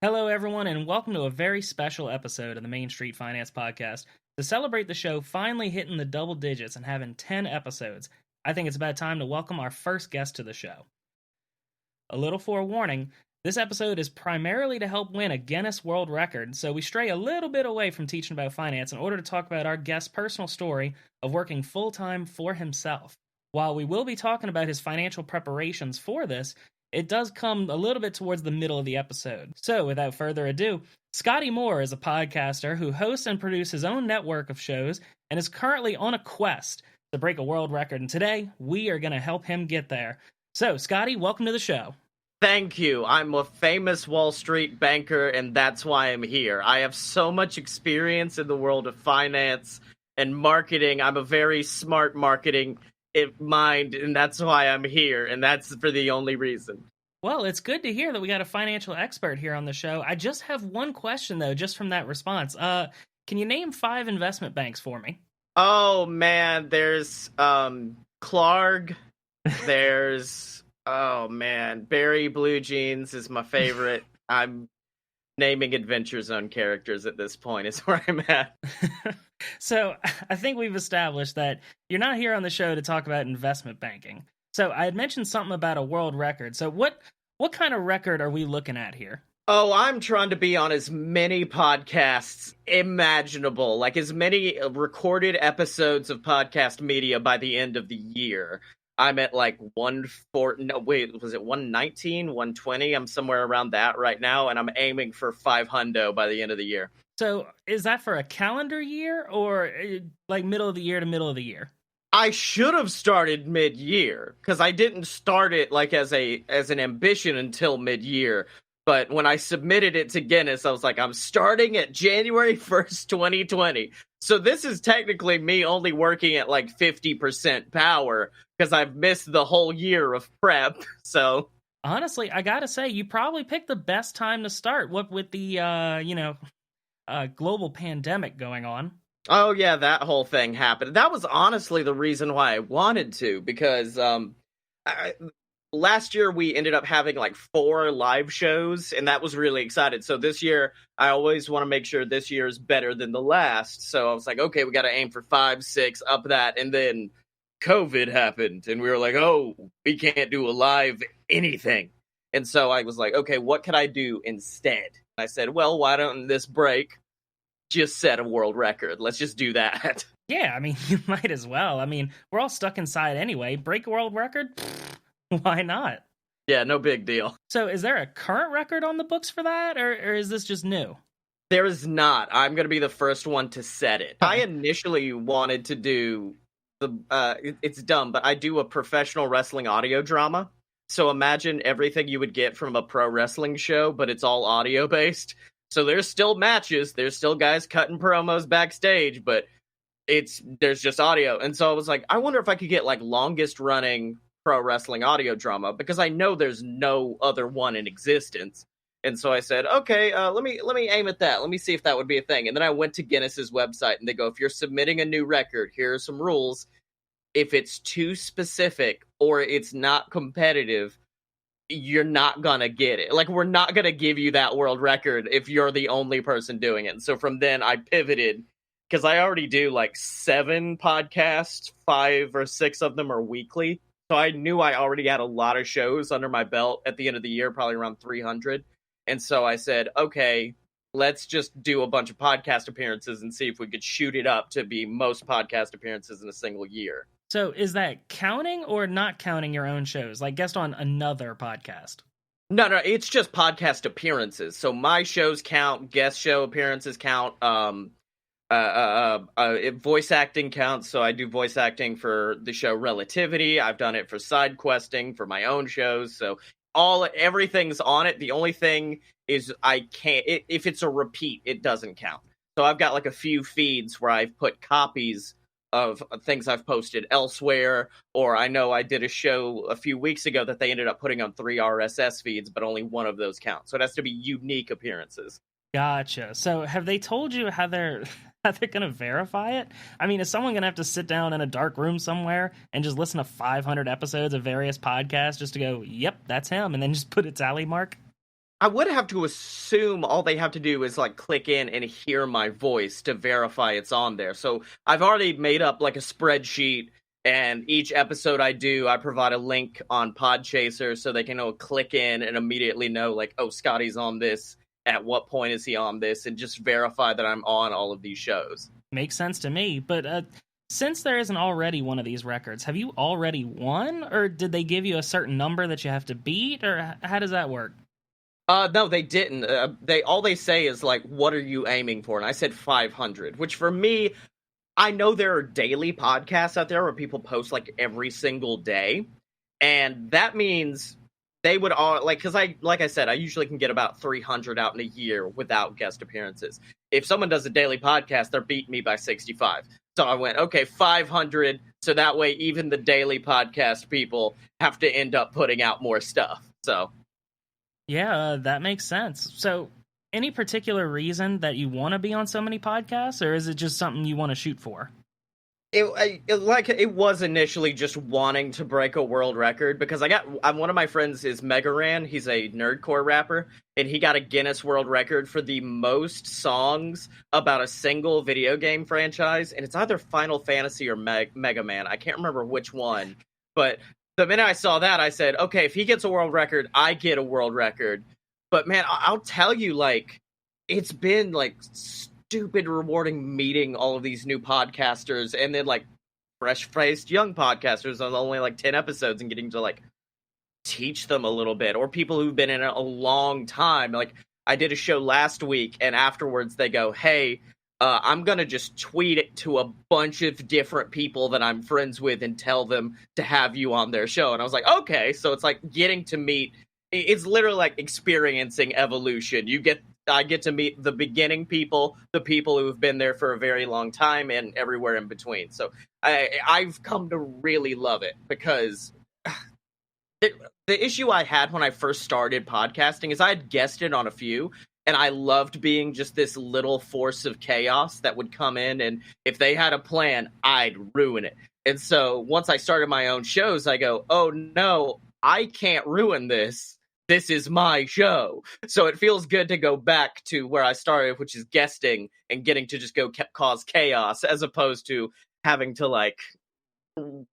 Hello, everyone, and welcome to a very special episode of the Main Street Finance Podcast. To celebrate the show finally hitting the double digits and having 10 episodes, I think it's about time to welcome our first guest to the show. A little forewarning, this episode is primarily to help win a Guinness World Record, so we stray a little bit away from teaching about finance in order to talk about our guest's personal story of working full-time for himself. While we will be talking about his financial preparations for this, it does come a little bit towards the middle of the episode. So, without further ado, Scotty Moore is a podcaster who hosts and produces his own network of shows and is currently on a quest to break a world record. And today, we are going to help him get there. So, Scotty, welcome to the show. Thank you. I'm a famous Wall Street banker, and that's why I'm here. I have so much experience in the world of finance and marketing. I'm a very smart marketing mind, and that's why I'm here, and that's for the only reason. Well, it's good to hear that we got a financial expert here on the show. I just have one question, though, just from that response. Can you name 5 investment banks for me? Oh, man, there's Clark, there's, oh, man, Barry Blue Jeans is my favorite. I'm naming Adventure Zone characters at this point is where I'm at. So I think we've established that you're not here on the show to talk about investment banking. So I had mentioned something about a world record. So what kind of record are we looking at here? Oh, I'm trying to be on as many podcasts imaginable, like as many recorded episodes of podcast media by the end of the year. I'm at like 119, 120? I'm somewhere around that right now, and I'm aiming for 500 by the end of the year. So is that for a calendar year or like middle of the year to middle of the year? I should have started mid-year because I didn't start it like as an ambition until mid-year. But when I submitted it to Guinness, I was like, I'm starting at January 1st, 2020. So this is technically me only working at like 50% power because I've missed the whole year of prep. So honestly, I gotta say, you probably picked the best time to start. What with the global pandemic going on. Oh yeah, that whole thing happened. That was honestly the reason why I wanted to, because last year we ended up having like 4 live shows, and that was really exciting. So this year, I always want to make sure this year is better than the last. So I was like, okay, we got to aim for 5, 6, up that, and then COVID happened, and we were like, oh, we can't do a live anything. And so I was like, okay, what could I do instead? I said, well, why don't this break just set a world record? Let's just do that. Yeah, I mean, you might as well. I mean, we're all stuck inside anyway. Break a world record? Why not? Yeah, no big deal. So is there a current record on the books for that, or is this just new? There is not. I'm going to be the first one to set it. I initially wanted to do it's dumb, but I do a professional wrestling audio drama. So imagine everything you would get from a pro wrestling show, but it's all audio based. So there's still matches, there's still guys cutting promos backstage, but there's just audio. And so I was like, I wonder if I could get like longest running pro wrestling audio drama, because I know there's no other one in existence. And so I said, okay, let me aim at that. Let me see if that would be a thing. And then I went to Guinness's website, and they go, if you're submitting a new record, here are some rules. If it's too specific or it's not competitive, you're not gonna get it. Like, we're not gonna give you that world record if you're the only person doing it. And so from then I pivoted, because I already do like 7 podcasts, 5 or 6 of them are weekly. So I knew I already had a lot of shows under my belt at the end of the year, probably around 300. And so I said, okay, let's just do a bunch of podcast appearances and see if we could shoot it up to be most podcast appearances in a single year. So is that counting or not counting your own shows, like guest on another podcast? No, it's just podcast appearances. So my shows count, guest show appearances count, voice acting counts. So I do voice acting for the show Relativity. I've done it for side questing for my own shows. So everything's on it. The only thing is I can't, if it's a repeat, it doesn't count. So I've got like a few feeds where I've put copies of things I've posted elsewhere, or I know I did a show a few weeks ago that they ended up putting on 3 RSS feeds, but only one of those counts. So it has to be unique appearances. Gotcha. So have they told you how they're going to verify it? I mean, is someone going to have to sit down in a dark room somewhere and just listen to 500 episodes of various podcasts just to go, yep, that's him, and then just put a tally mark? I would have to assume all they have to do is like click in and hear my voice to verify it's on there. So I've already made up like a spreadsheet, and each episode I do, I provide a link on Podchaser so they can click in and immediately know like, oh, Scotty's on this. At what point is he on this? And just verify that I'm on all of these shows. Makes sense to me, but since there isn't already one of these records, have you already won, or did they give you a certain number that you have to beat, or how does that work? No, they didn't. They say is like, what are you aiming for? And I said 500, which for me, I know there are daily podcasts out there where people post like every single day, and that means they would all because like I said, I usually can get about 300 out in a year without guest appearances. If someone does a daily podcast, they're beating me by 65. So I went, okay, 500, so that way even the daily podcast people have to end up putting out more stuff. So yeah, that makes sense. So any particular reason that you want to be on so many podcasts, or is it just something you want to shoot for? It was initially just wanting to break a world record, because one of my friends is Megaran. He's a nerdcore rapper, and he got a Guinness World Record for the most songs about a single video game franchise, and it's either Final Fantasy or Mega Man. I can't remember which one, but the minute I saw that, I said, okay, if he gets a world record, I get a world record. But man, I'll tell you, like, it's been like stupid rewarding meeting all of these new podcasters, and then like fresh-faced young podcasters on only like 10 episodes, and getting to like teach them a little bit, or people who've been in it a long time. Like, I did a show last week, and afterwards they go, hey, I'm gonna just tweet it to a bunch of different people that I'm friends with and tell them to have you on their show. And I was like, okay. So it's like getting to meet, it's literally like experiencing evolution. I get to meet the beginning people, the people who've been there for a very long time, and everywhere in between. So I've come to really love it, because the issue I had when I first started podcasting is I had guested on a few, and I loved being just this little force of chaos that would come in, and if they had a plan, I'd ruin it. And so once I started my own shows, I go, oh no, I can't ruin this. This is my show. So it feels good to go back to where I started, which is guesting and getting to just go cause chaos, as opposed to having to like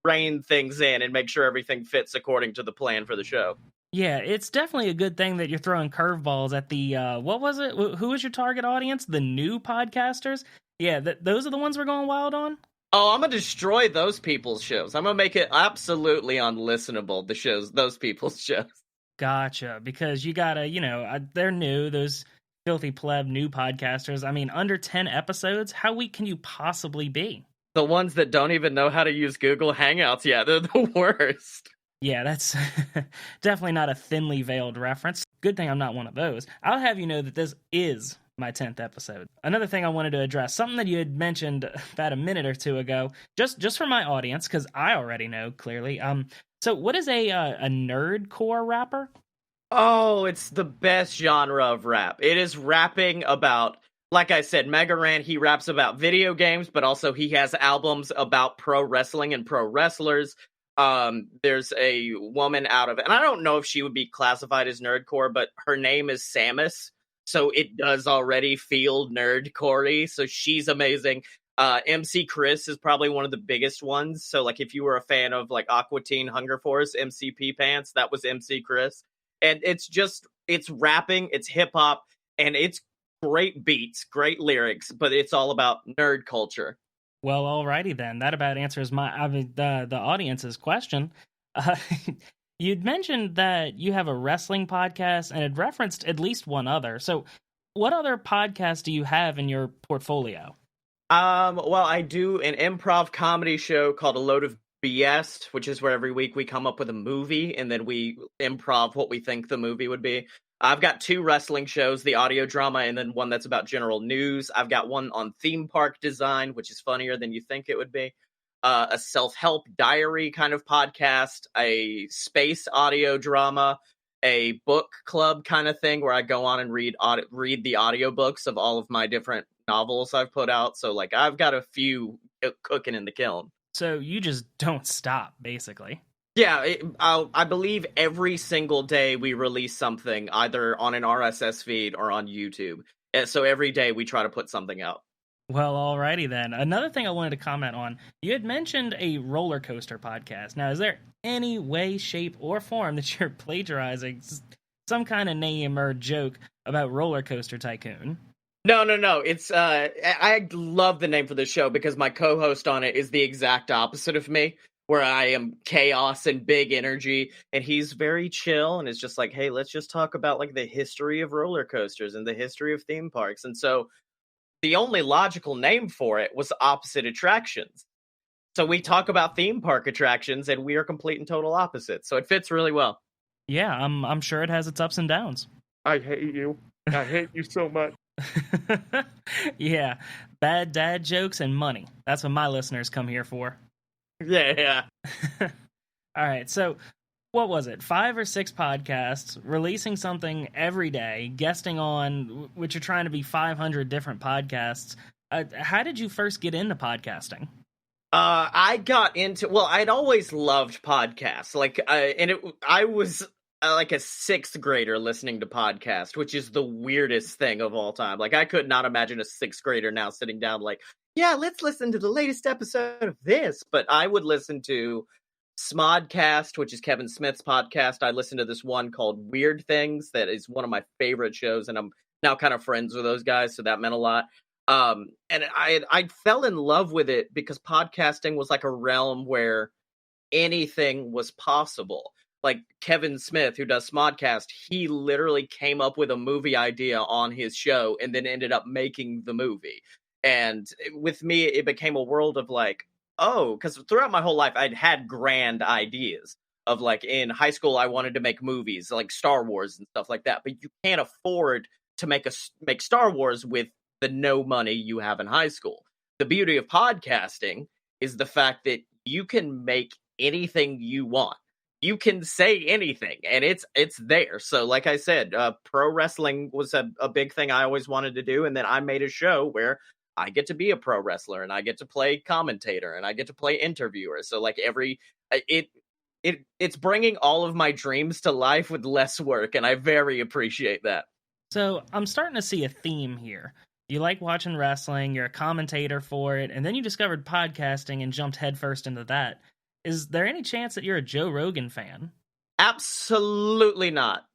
rein things in and make sure everything fits according to the plan for the show. Yeah, it's definitely a good thing that you're throwing curveballs at the, what was it? Who was your target audience? The new podcasters? Yeah, those are the ones we're going wild on? Oh, I'm going to destroy those people's shows. I'm going to make it absolutely unlistenable, those people's shows. Gotcha, because you gotta, they're new, those filthy pleb new podcasters. I mean, under 10 episodes, how weak can you possibly be? The ones that don't even know how to use Google Hangouts, yeah, they're the worst. Yeah, that's definitely not a thinly veiled reference. Good thing I'm not one of those. I'll have you know that this is my 10th episode. Another thing I wanted to address, something that you had mentioned about a minute or two ago, just for my audience, because I already know, clearly. So what is a nerdcore rapper? Oh, it's the best genre of rap. It is rapping about, like I said, Mega Ran, he raps about video games, but also he has albums about pro wrestling and pro wrestlers. There's a woman out of, and I don't know if she would be classified as nerdcore, but her name is Samus, so it does already feel nerdcore-y, so she's amazing. MC Chris is probably one of the biggest ones. So, like, if you were a fan of, like, Aqua Teen Hunger Force, MCP Pants, that was MC Chris. And it's rapping, it's hip-hop, and it's great beats, great lyrics, but it's all about nerd culture. Well, alrighty then. That about answers the audience's question. You'd mentioned that you have a wrestling podcast and had referenced at least one other. So, what other podcasts do you have in your portfolio? Well, I do an improv comedy show called A Load of BS, which is where every week we come up with a movie and then we improv what we think the movie would be. I've got 2 wrestling shows, the audio drama, and then one that's about general news. I've got one on theme park design, which is funnier than you think it would be. A self-help diary kind of podcast, a space audio drama, a book club kind of thing where I go on and read the audiobooks of all of my different novels I've put out. So, like, I've got a few cooking in the kiln. So you just don't stop, basically. Yeah, I believe every single day we release something either on an RSS feed or on YouTube. So every day we try to put something out. Well, alrighty then. Another thing I wanted to comment on, you had mentioned a roller coaster podcast. Now, is there any way, shape, or form that you're plagiarizing some kind of name or joke about Roller Coaster Tycoon? No. It's I love the name for this show because my co-host on it is the exact opposite of me, where I am chaos and big energy, and he's very chill and is just like, hey, let's just talk about like the history of roller coasters and the history of theme parks. And so the only logical name for it was opposite attractions. So we talk about theme park attractions, and we are complete and total opposites. So it fits really well. Yeah, I'm sure it has its ups and downs. I hate you. I hate you so much. Yeah, bad dad jokes and money. That's what my listeners come here for. Yeah. All right, so what was it? 5 or 6 podcasts, releasing something every day, guesting on, which are trying to be 500 different podcasts. How did you first get into podcasting? I got into, well, I'd always loved podcasts. I was like a sixth grader listening to podcasts, which is the weirdest thing of all time. Like, I could not imagine a sixth grader now sitting down like, yeah, let's listen to the latest episode of this. But I would listen to Smodcast, which is Kevin Smith's podcast. I listened to this one called Weird Things that is one of my favorite shows, and I'm now kind of friends with those guys, so that meant a lot. And I fell in love with it because podcasting was like a realm where anything was possible. Like Kevin Smith, who does Smodcast, he literally came up with a movie idea on his show and then ended up making the movie. And with me, it became a world of like, oh, because throughout my whole life, I'd had grand ideas of like in high school, I wanted to make movies like Star Wars and stuff like that. But you can't afford to make Star Wars with the no money you have in high school. The beauty of podcasting is the fact that you can make anything you want. You can say anything, and it's there. So, like I said, pro wrestling was a big thing I always wanted to do, and then I made a show where I get to be a pro wrestler, and I get to play commentator, and I get to play interviewer. So, like it's bringing all of my dreams to life with less work, and I very appreciate that. So I'm starting to see a theme here. You like watching wrestling, you're a commentator for it, and then you discovered podcasting and jumped headfirst into that. Is there any chance that you're a Joe Rogan fan? Absolutely not.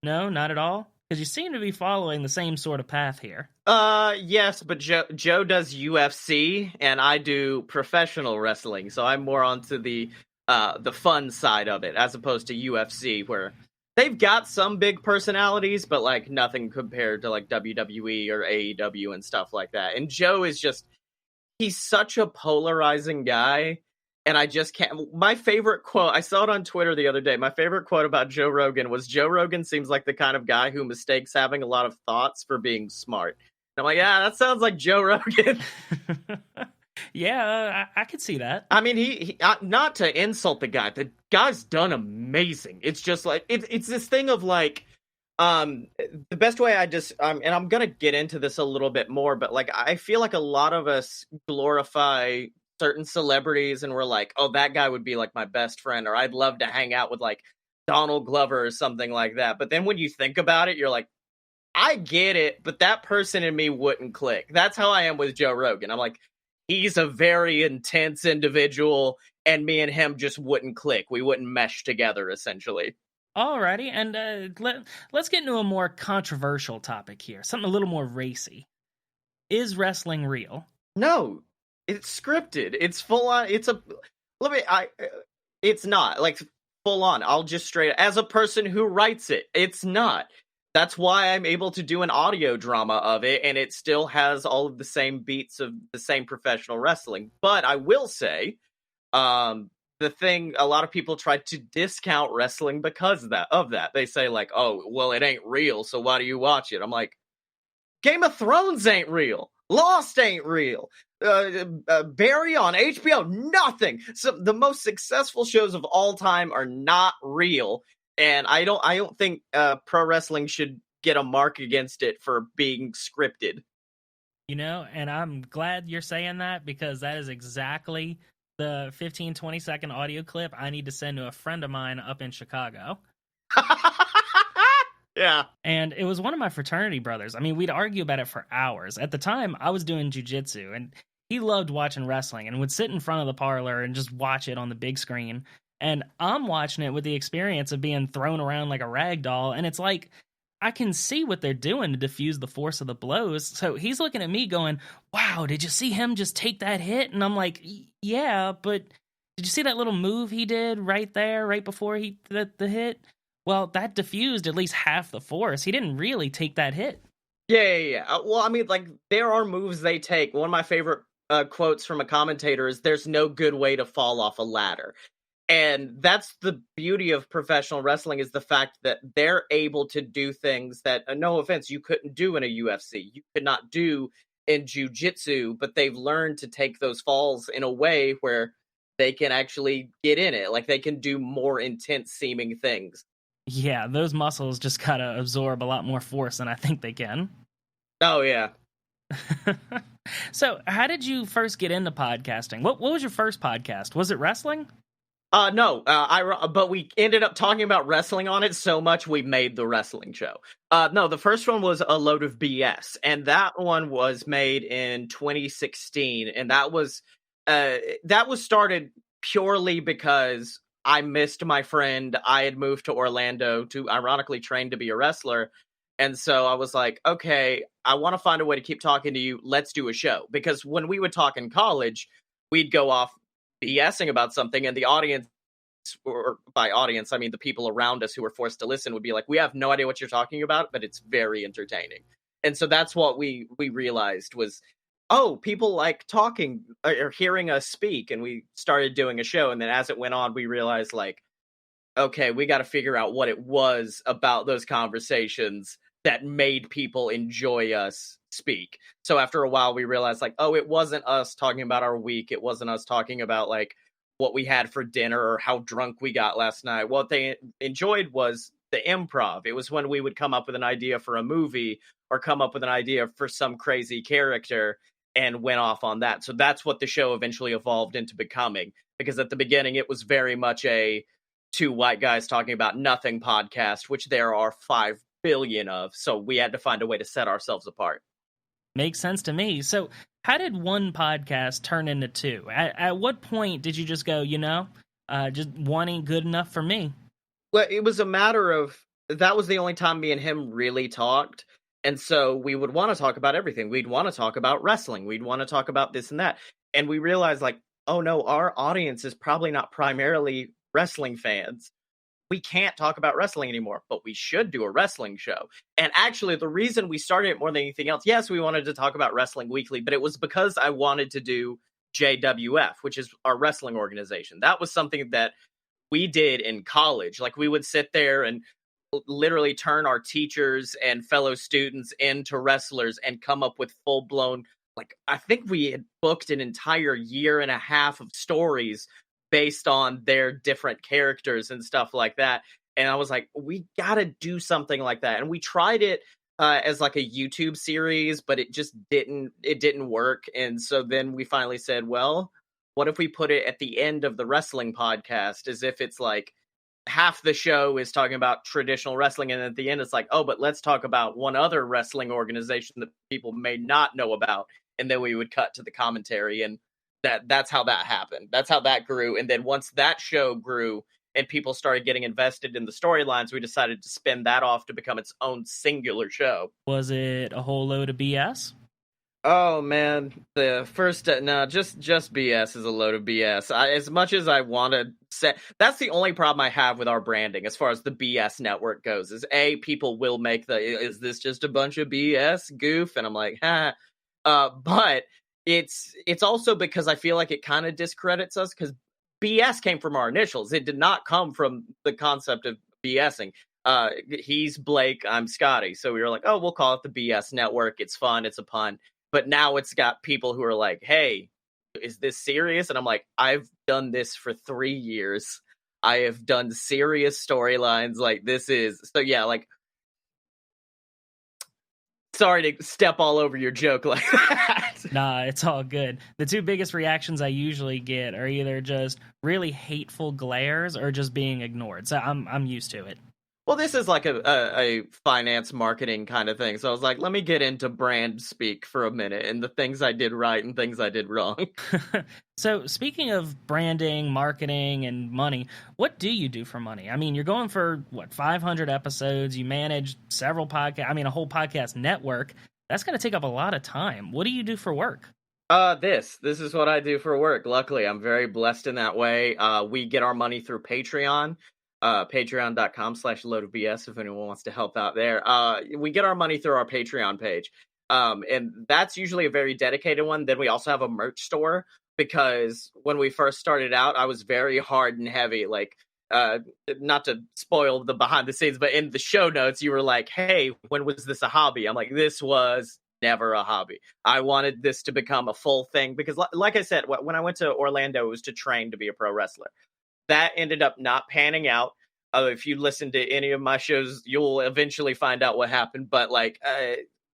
No, not at all? Because you seem to be following the same sort of path here. Yes, but Joe does UFC, and I do professional wrestling, so I'm more onto the fun side of it, as opposed to UFC, where they've got some big personalities, but like nothing compared to like WWE or AEW and stuff like that. And Joe is he's such a polarizing guy. And I just can't. My favorite quote, I saw it on Twitter the other day. My favorite quote about Joe Rogan was, Joe Rogan seems like the kind of guy who mistakes having a lot of thoughts for being smart. And I'm like, yeah, that sounds like Joe Rogan. Yeah, I could see that. I mean, he not to insult the guy's done amazing. It's just like, it's this thing of like, the best way and I'm going to get into this a little bit more, but like, I feel like a lot of us glorify certain celebrities and we're like, oh, that guy would be like my best friend, or I'd love to hang out with like Donald Glover or something like that. But then when you think about it, you're like, I get it, but that person and me wouldn't click. That's how I am with Joe Rogan. I'm like, he's a very intense individual, and me and him just wouldn't click. We wouldn't mesh together, essentially. Alrighty, and let's get into a more controversial topic here, something a little more racy. Is wrestling real? No. It's scripted. It's full on. It's not like full on. I'll just straight, as a person who writes it, it's not. That's why I'm able to do an audio drama of it, and it still has all of the same beats of the same professional wrestling. But I will say, the thing, a lot of people try to discount wrestling because of that. They say like, oh, well, it ain't real, so why do you watch it? I'm like, Game of Thrones ain't real. Lost ain't real. Barry on HBO, nothing. So the most successful shows of all time are not real, and I don't think pro wrestling should get a mark against it for being scripted. You know, and I'm glad you're saying that, because that is exactly the 15-20 second audio clip I need to send to a friend of mine up in Chicago. Yeah. And it was one of my fraternity brothers. I mean, we'd argue about it for hours. At the time, I was doing jujitsu, and he loved watching wrestling and would sit in front of the parlor and just watch it on the big screen. And I'm watching it with the experience of being thrown around like a rag doll, and it's like, I can see what they're doing to diffuse the force of the blows. So he's looking at me going, wow, did you see him just take that hit? And I'm like, yeah, but did you see that little move he did right there, right before the hit? Well, that diffused at least half the force. He didn't really take that hit. Yeah. Well, I mean, like, there are moves they take. One of my favorite quotes from a commentator is, there's no good way to fall off a ladder. And that's the beauty of professional wrestling, is the fact that they're able to do things that, no offense, you couldn't do in a UFC. You could not do in jiu-jitsu, but they've learned to take those falls in a way where they can actually get in it. Like, they can do more intense seeming things. Yeah, those muscles just gotta absorb a lot more force than I think they can. Oh, yeah. So, how did you first get into podcasting? What was your first podcast? Was it wrestling? No, but we ended up talking about wrestling on it so much we made the wrestling show. No, the first one was A Load of BS, and that one was made in 2016, and that was started purely because I missed my friend. I had moved to Orlando to ironically train to be a wrestler. And so I was like, okay, I want to find a way to keep talking to you. Let's do a show. Because when we would talk in college, we'd go off BSing about something, and the audience, or by audience, I mean the people around us who were forced to listen, would be like, we have no idea what you're talking about, but it's very entertaining. And so that's what we realized was, oh, people like talking or hearing us speak, and we started doing a show. And then as it went on, we realized, like, okay, we got to figure out what it was about those conversations that made people enjoy us speak. So after a while, we realized, like, oh, it wasn't us talking about our week. It wasn't us talking about, like, what we had for dinner or how drunk we got last night. What they enjoyed was the improv. It was when we would come up with an idea for a movie or come up with an idea for some crazy character and went off on that. So that's what the show eventually evolved into becoming. Because at the beginning, it was very much a two white guys talking about nothing podcast, which there are 5 billion of. So we had to find a way to set ourselves apart. Makes sense to me. So how did one podcast turn into two? At what point did you just go, just one ain't good enough for me? Well, it was a matter of, that was the only time me and him really talked. And so we would want to talk about everything. We'd want to talk about wrestling. We'd want to talk about this and that. And we realized, like, oh no, our audience is probably not primarily wrestling fans. We can't talk about wrestling anymore, but we should do a wrestling show. And actually, the reason we started it more than anything else, yes, we wanted to talk about wrestling weekly, but it was because I wanted to do JWF, which is our wrestling organization. That was something that we did in college. Like, we would sit there and literally turn our teachers and fellow students into wrestlers and come up with full-blown, like, I think we had booked an entire year and a half of stories based on their different characters and stuff like that. And I was like, we gotta do something like that. And we tried it as like a YouTube series, but it just didn't work. And so then we finally said, well, what if we put it at the end of the wrestling podcast, as if it's like half the show is talking about traditional wrestling, and at the end it's like, oh, but let's talk about one other wrestling organization that people may not know about. And then we would cut to the commentary, and that's how that happened. That's how that grew. And then once that show grew and people started getting invested in the storylines, we decided to spin that off to become its own singular show. Was it a whole load of BS? Oh man, the first just BS is a load of BS. As much as I want to say, that's the only problem I have with our branding as far as the BS network goes. Is people will make is this just a bunch of BS goof? And I'm like, ha. But it's also because I feel like it kind of discredits us, because BS came from our initials. It did not come from the concept of BSing. He's Blake, I'm Scotty. So we were like, oh, we'll call it the BS Network. It's fun. It's a pun. But now it's got people who are like, hey, is this serious? And I'm like, I've done this for 3 years. I have done serious storylines. Like, this is, so yeah, like, Sorry to step all over your joke like that. Nah, it's all good. The two biggest reactions I usually get are either just really hateful glares or just being ignored. So I'm used to it. Well, this is like a finance marketing kind of thing. So I was like, let me get into brand speak for a minute and the things I did right and things I did wrong. So speaking of branding, marketing, and money, what do you do for money? I mean, you're going for, 500 episodes. You manage several podcasts. I mean, a whole podcast network. That's going to take up a lot of time. What do you do for work? This is what I do for work. Luckily, I'm very blessed in that way. We get our money through Patreon. Patreon.com/loadofbs if anyone wants to help out there. We get our money through our Patreon page. And that's usually a very dedicated one. Then we also have a merch store because when we first started out, I was very hard and heavy. Like, not to spoil the behind the scenes, but in the show notes, you were like, hey, when was this a hobby? I'm like, this was never a hobby. I wanted this to become a full thing because, like I said, when I went to Orlando, it was to train to be a pro wrestler. That ended up not panning out. If you listen to any of my shows, you'll eventually find out what happened. But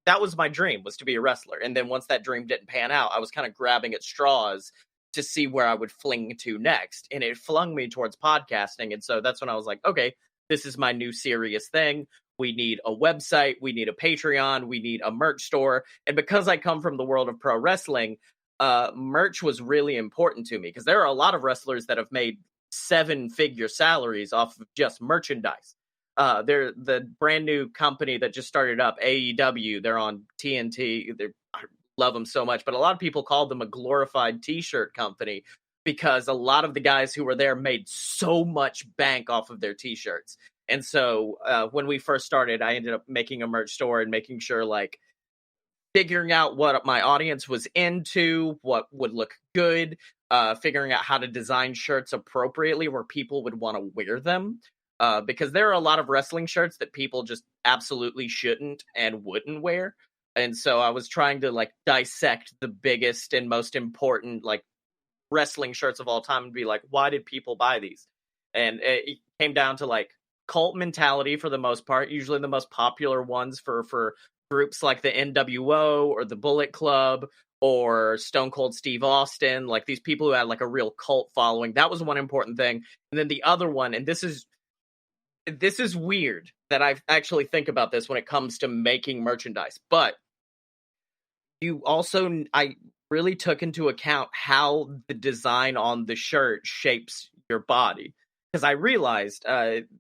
that was my dream, was to be a wrestler. And then once that dream didn't pan out, I was kind of grabbing at straws to see where I would fling to next. And it flung me towards podcasting. And so that's when I was like, okay, this is my new serious thing. We need a website. We need a Patreon. We need a merch store. And because I come from the world of pro wrestling, merch was really important to me because there are a lot of wrestlers that have made 7-figure salaries off of just merchandise. They're the brand new company that just started up, AEW. They're on TNT. I love them so much, but a lot of people called them a glorified t-shirt company because a lot of the guys who were there made so much bank off of their t-shirts. And so when we first started, I ended up making a merch store and making sure, figuring out what my audience was into, what would look good, figuring out how to design shirts appropriately where people would want to wear them. Because there are a lot of wrestling shirts that people just absolutely shouldn't and wouldn't wear. And so I was trying to dissect the biggest and most important wrestling shirts of all time and be like, why did people buy these? And it came down to cult mentality for the most part, usually the most popular ones for groups like the NWO or the Bullet Club or Stone Cold Steve Austin, these people who had a real cult following. That was one important thing. And then the other one, and this is weird that I actually think about this when it comes to making merchandise, but I really took into account how the design on the shirt shapes your body. Because I realized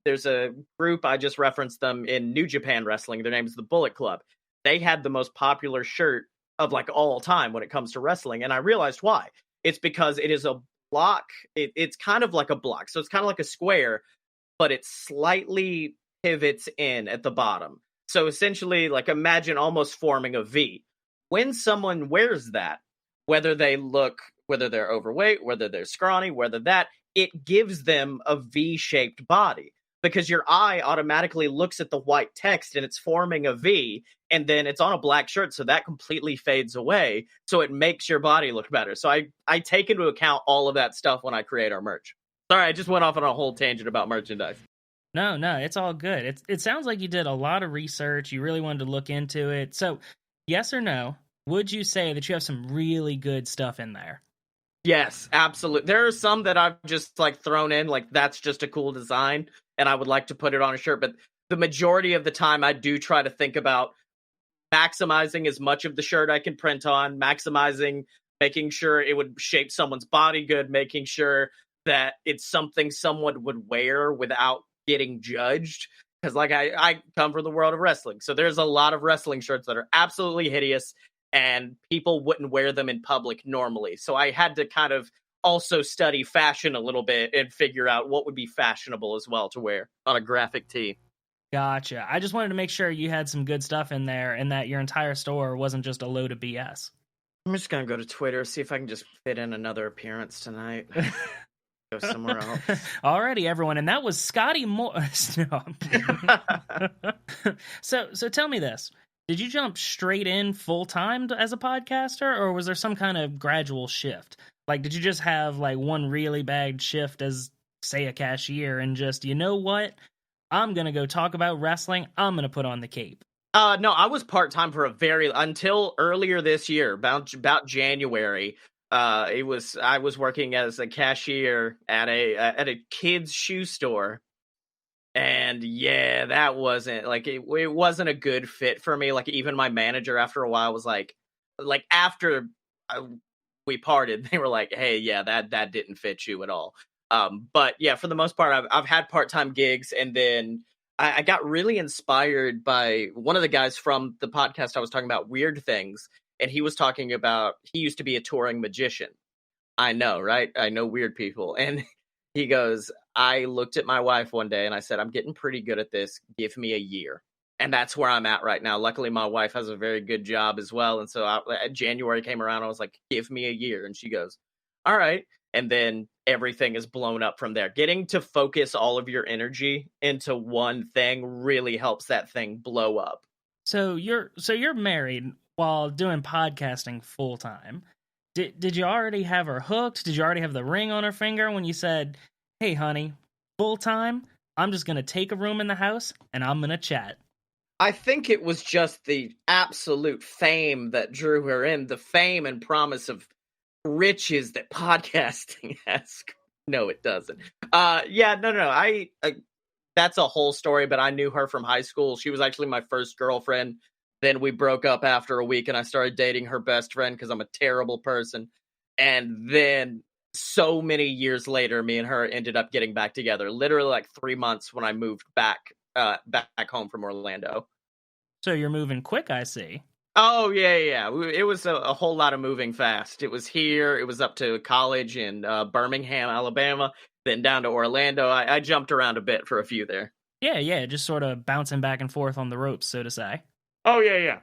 there's a group, I just referenced them in New Japan Wrestling. Their name is the Bullet Club. They had the most popular shirt of all time when it comes to wrestling. And I realized why. It's because it is a block. It's kind of like a block. So it's kind of like a square, but it slightly pivots in at the bottom. So essentially, imagine almost forming a V. When someone wears that, whether they're overweight, whether they're scrawny, it gives them a V-shaped body because your eye automatically looks at the white text and it's forming a V, and then it's on a black shirt, so that completely fades away, so it makes your body look better. So I take into account all of that stuff when I create our merch. Sorry, I just went off on a whole tangent about merchandise. No, it's all good. It sounds like you did a lot of research. You really wanted to look into it. So, yes or no, would you say that you have some really good stuff in there? Yes, absolutely. There are some that I've just thrown in, that's just a cool design, and I would like to put it on a shirt. But the majority of the time, I do try to think about maximizing as much of the shirt I can print on, making sure it would shape someone's body good, making sure that it's something someone would wear without getting judged. Because I come from the world of wrestling, so there's a lot of wrestling shirts that are absolutely hideous, and people wouldn't wear them in public normally. So I had to kind of also study fashion a little bit and figure out what would be fashionable as well to wear on a graphic tee. Gotcha. I just wanted to make sure you had some good stuff in there and that your entire store wasn't just a load of BS. I'm just going to go to Twitter, see if I can just fit in another appearance tonight. Go somewhere else. Alrighty, everyone. And that was Scotty Moore. So tell me this. Did you jump straight in full-time as a podcaster, or was there some kind of gradual shift? Did you just have, one really bad shift as, say, a cashier and just, you know what? I'm going to go talk about wrestling. I'm going to put on the cape. No, I was part-time for until earlier this year, about January. I was working as a cashier at a kids shoe store. And yeah, that wasn't like it wasn't a good fit for me. Like even my manager after a while was like after I, we parted, they were like, "Hey, yeah, that didn't fit you at all." But yeah, for the most part, I've had part-time gigs, and then I got really inspired by one of the guys from the podcast I was talking about, Weird Things, and he was talking about he used to be a touring magician. I know, right? I know weird people. And he goes, I looked at my wife one day and I said, I'm getting pretty good at this. Give me a year. And that's where I'm at right now. Luckily, my wife has a very good job as well. And so January came around. I was like, give me a year. And she goes, all right. And then everything is blown up from there. Getting to focus all of your energy into one thing really helps that thing blow up. So you're married while doing podcasting full time. Did you already have her hooked? Did you already have the ring on her finger when you said, "Hey, honey, full time, I'm just going to take a room in the house and I'm going to chat"? I think it was just the absolute fame that drew her in, the fame and promise of riches that podcasting has. No, it doesn't. Yeah, no. I that's a whole story, but I knew her from high school. She was actually my first girlfriend. Then we broke up after a week and I started dating her best friend because I'm a terrible person. And then so many years later, me and her ended up getting back together, literally like 3 months when I moved back home from Orlando. So you're moving quick, I see. Oh, yeah. It was a whole lot of moving fast. It was here. It was up to college in Birmingham, Alabama, then down to Orlando. I jumped around a bit for a few there. Yeah, just sort of bouncing back and forth on the ropes, so to say. Oh, yeah.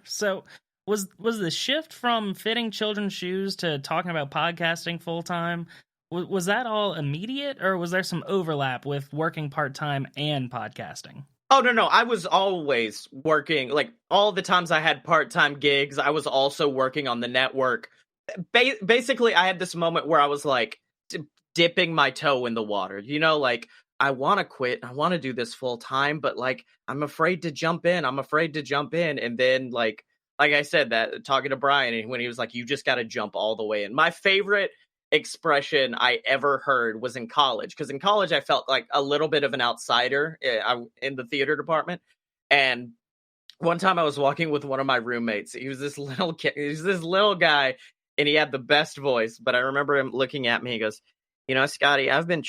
So was the shift from fitting children's shoes to talking about podcasting full time, was that all immediate, or was there some overlap with working part time and podcasting? Oh, no. I was always working, like all the times I had part-time gigs, I was also working on the network. Basically, I had this moment where I was like dipping my toe in the water, like I want to quit. I want to do this full time, but like, I'm afraid to jump in. And then like I said, that talking to Brian, when he was like, you just got to jump all the way in. My favorite expression I ever heard was in college. Because in college, I felt like a little bit of an outsider in the theater department. And one time I was walking with one of my roommates. He was this little kid. He was this little guy, and he had the best voice. But I remember him looking at me. He goes, Scotty, I've been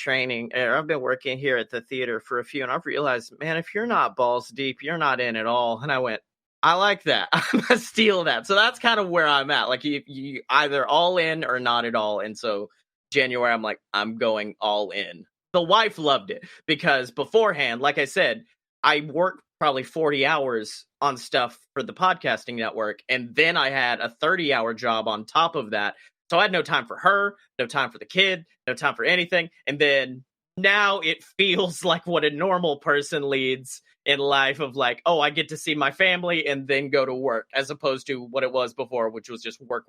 working here at the theater for a few, and I've realized, man, if you're not balls deep, you're not in at all. And I went, I like that. I'm going to steal that. So that's kind of where I'm at. Like you either all in or not at all. And so January, I'm like, I'm going all in. The wife loved it because beforehand, like I said, I worked probably 40 hours on stuff for the podcasting network. And then I had a 30-hour job on top of that. So I had no time for her, no time for the kid, no time for anything. And then now it feels like what a normal person leads in life of like, oh, I get to see my family and then go to work, as opposed to what it was before, which was just work.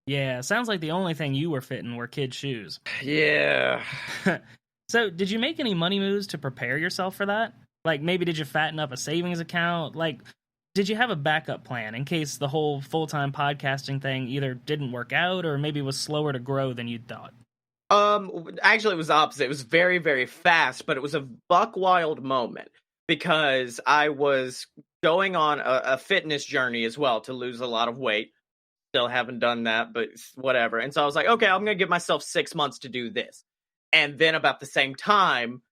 Yeah, sounds like the only thing you were fitting were kids' shoes. Yeah. So did you make any money moves to prepare yourself for that? Like maybe did you fatten up a savings account? Like, did you have a backup plan in case the whole full-time podcasting thing either didn't work out or maybe was slower to grow than you'd thought? Actually, it was opposite. It was very, very fast, but it was a buck wild moment because I was going on a fitness journey as well to lose a lot of weight. Still haven't done that, but whatever. And so I was like, okay, I'm going to give myself 6 months to do this. And then about the same time,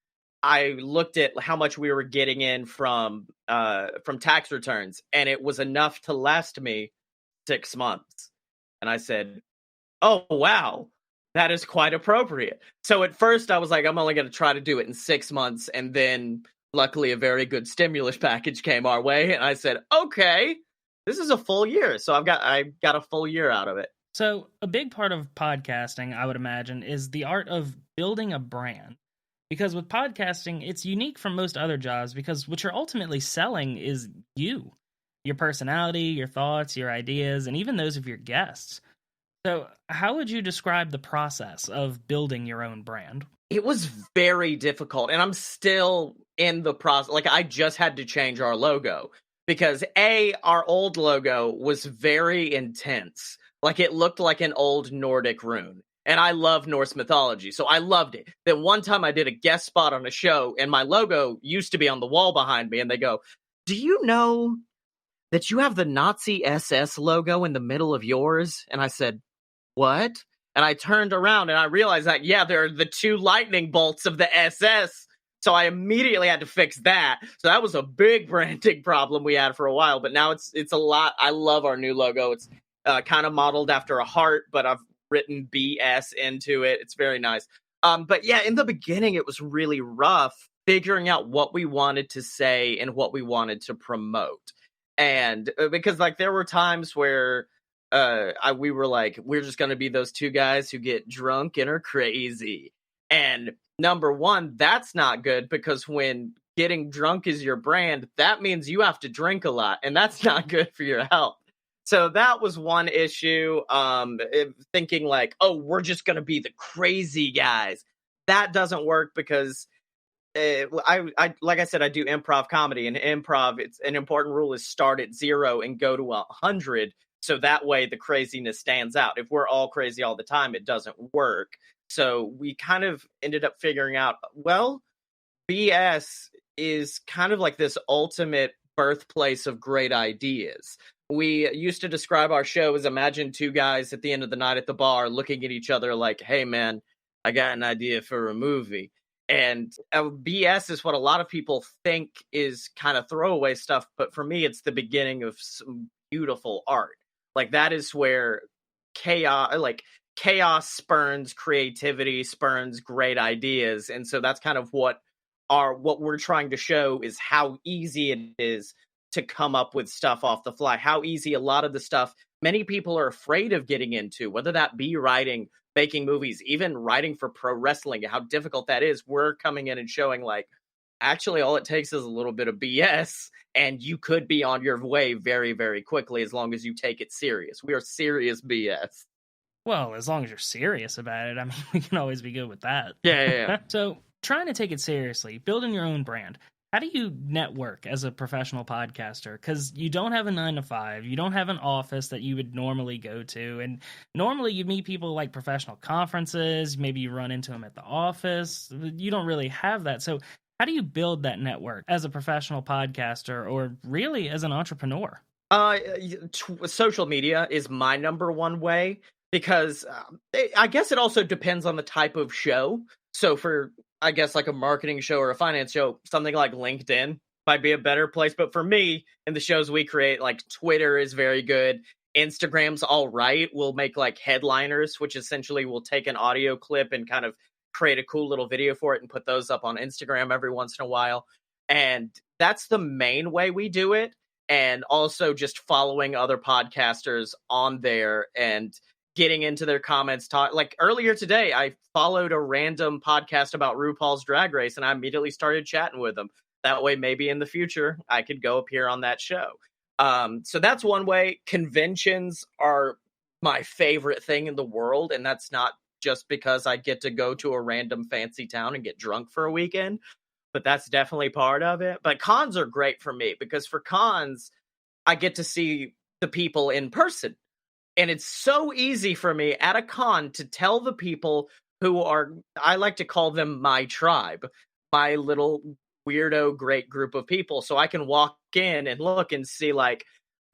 I looked at how much we were getting in from tax returns, and it was enough to last me 6 months. And I said, oh, wow, that is quite appropriate. So at first I was like, I'm only going to try to do it in 6 months. And then luckily a very good stimulus package came our way. And I said, okay, this is a full year. So I got a full year out of it. So a big part of podcasting, I would imagine, is the art of building a brand. Because with podcasting, it's unique from most other jobs because what you're ultimately selling is you, your personality, your thoughts, your ideas, and even those of your guests. So, how would you describe the process of building your own brand? It was very difficult, and I'm still in the process. Like, I just had to change our logo because our old logo was very intense. Like, it looked like an old Nordic rune. And I love Norse mythology, so I loved it. Then one time I did a guest spot on a show, and my logo used to be on the wall behind me, and they go, "Do you know that you have the Nazi SS logo in the middle of yours?" And I said, "What?" And I turned around and I realized that, yeah, there are the two lightning bolts of the SS. So I immediately had to fix that. So that was a big branding problem we had for a while. But now it's a lot. I love our new logo. It's kind of modeled after a heart, but I've written BS into it. It's very nice. But yeah, in the beginning, it was really rough figuring out what we wanted to say and what we wanted to promote. And because like there were times where we were like, we're just going to be those two guys who get drunk and are crazy. And number one, that's not good because when getting drunk is your brand, that means you have to drink a lot, and that's not good for your health. So that was one issue. Thinking like, oh, we're just going to be the crazy guys. That doesn't work because I like I said, I do improv comedy, and improv, it's an important rule is start at 0 and go to 100. So that way the craziness stands out. If we're all crazy all the time, it doesn't work. So we kind of ended up figuring out, well, BS is kind of like this ultimate birthplace of great ideas. We used to describe our show as imagine two guys at the end of the night at the bar looking at each other like, "Hey man, I got an idea for a movie." And BS is what a lot of people think is kind of throwaway stuff, but for me, it's the beginning of some beautiful art. Like that is where chaos spurns creativity, spurns great ideas, and so that's kind of what we're trying to show is how easy it is to come up with stuff off the fly. How easy a lot of the stuff many people are afraid of getting into, whether that be writing, making movies, even writing for pro wrestling, how difficult that is. We're coming in and showing like, actually, all it takes is a little bit of BS, and you could be on your way very, very quickly as long as you take it serious. We are serious BS. Well, as long as you're serious about it, I mean, we can always be good with that. Yeah. So, trying to take it seriously, building your own brand. How do you network as a professional podcaster? Because you don't have a 9-to-5, you don't have an office that you would normally go to, and normally you meet people like professional conferences, maybe you run into them at the office. You don't really have that. So how do you build that network as a professional podcaster or really as an entrepreneur? Social media is my number one way because I guess it also depends on the type of show. So for, I guess, like a marketing show or a finance show, something like LinkedIn might be a better place. But for me, in the shows we create, like Twitter is very good. Instagram's all right. We'll make like headliners, which essentially will take an audio clip and kind of create a cool little video for it and put those up on Instagram every once in a while. And that's the main way we do it. And also just following other podcasters on there and getting into their comments. Like earlier today, I followed a random podcast about RuPaul's Drag Race and I immediately started chatting with them. That way, maybe in the future, I could go appear on that show. So that's one way. Conventions are my favorite thing in the world. And that's not just because I get to go to a random fancy town and get drunk for a weekend, but that's definitely part of it. But cons are great for me because for cons, I get to see the people in person. And it's so easy for me at a con to tell the people who are, I like to call them my tribe, my little weirdo great group of people. So I can walk in and look and see like,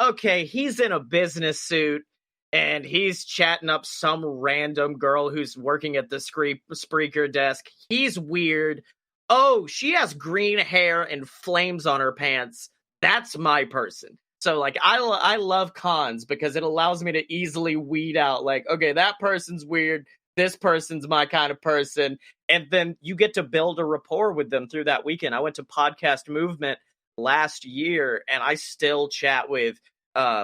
okay, he's in a business suit and he's chatting up some random girl who's working at the Spreaker desk. He's weird. Oh, she has green hair and flames on her pants. That's my person. So, like, I love cons because it allows me to easily weed out, like, okay, that person's weird. This person's my kind of person. And then you get to build a rapport with them through that weekend. I went to Podcast Movement last year, and I still chat with, I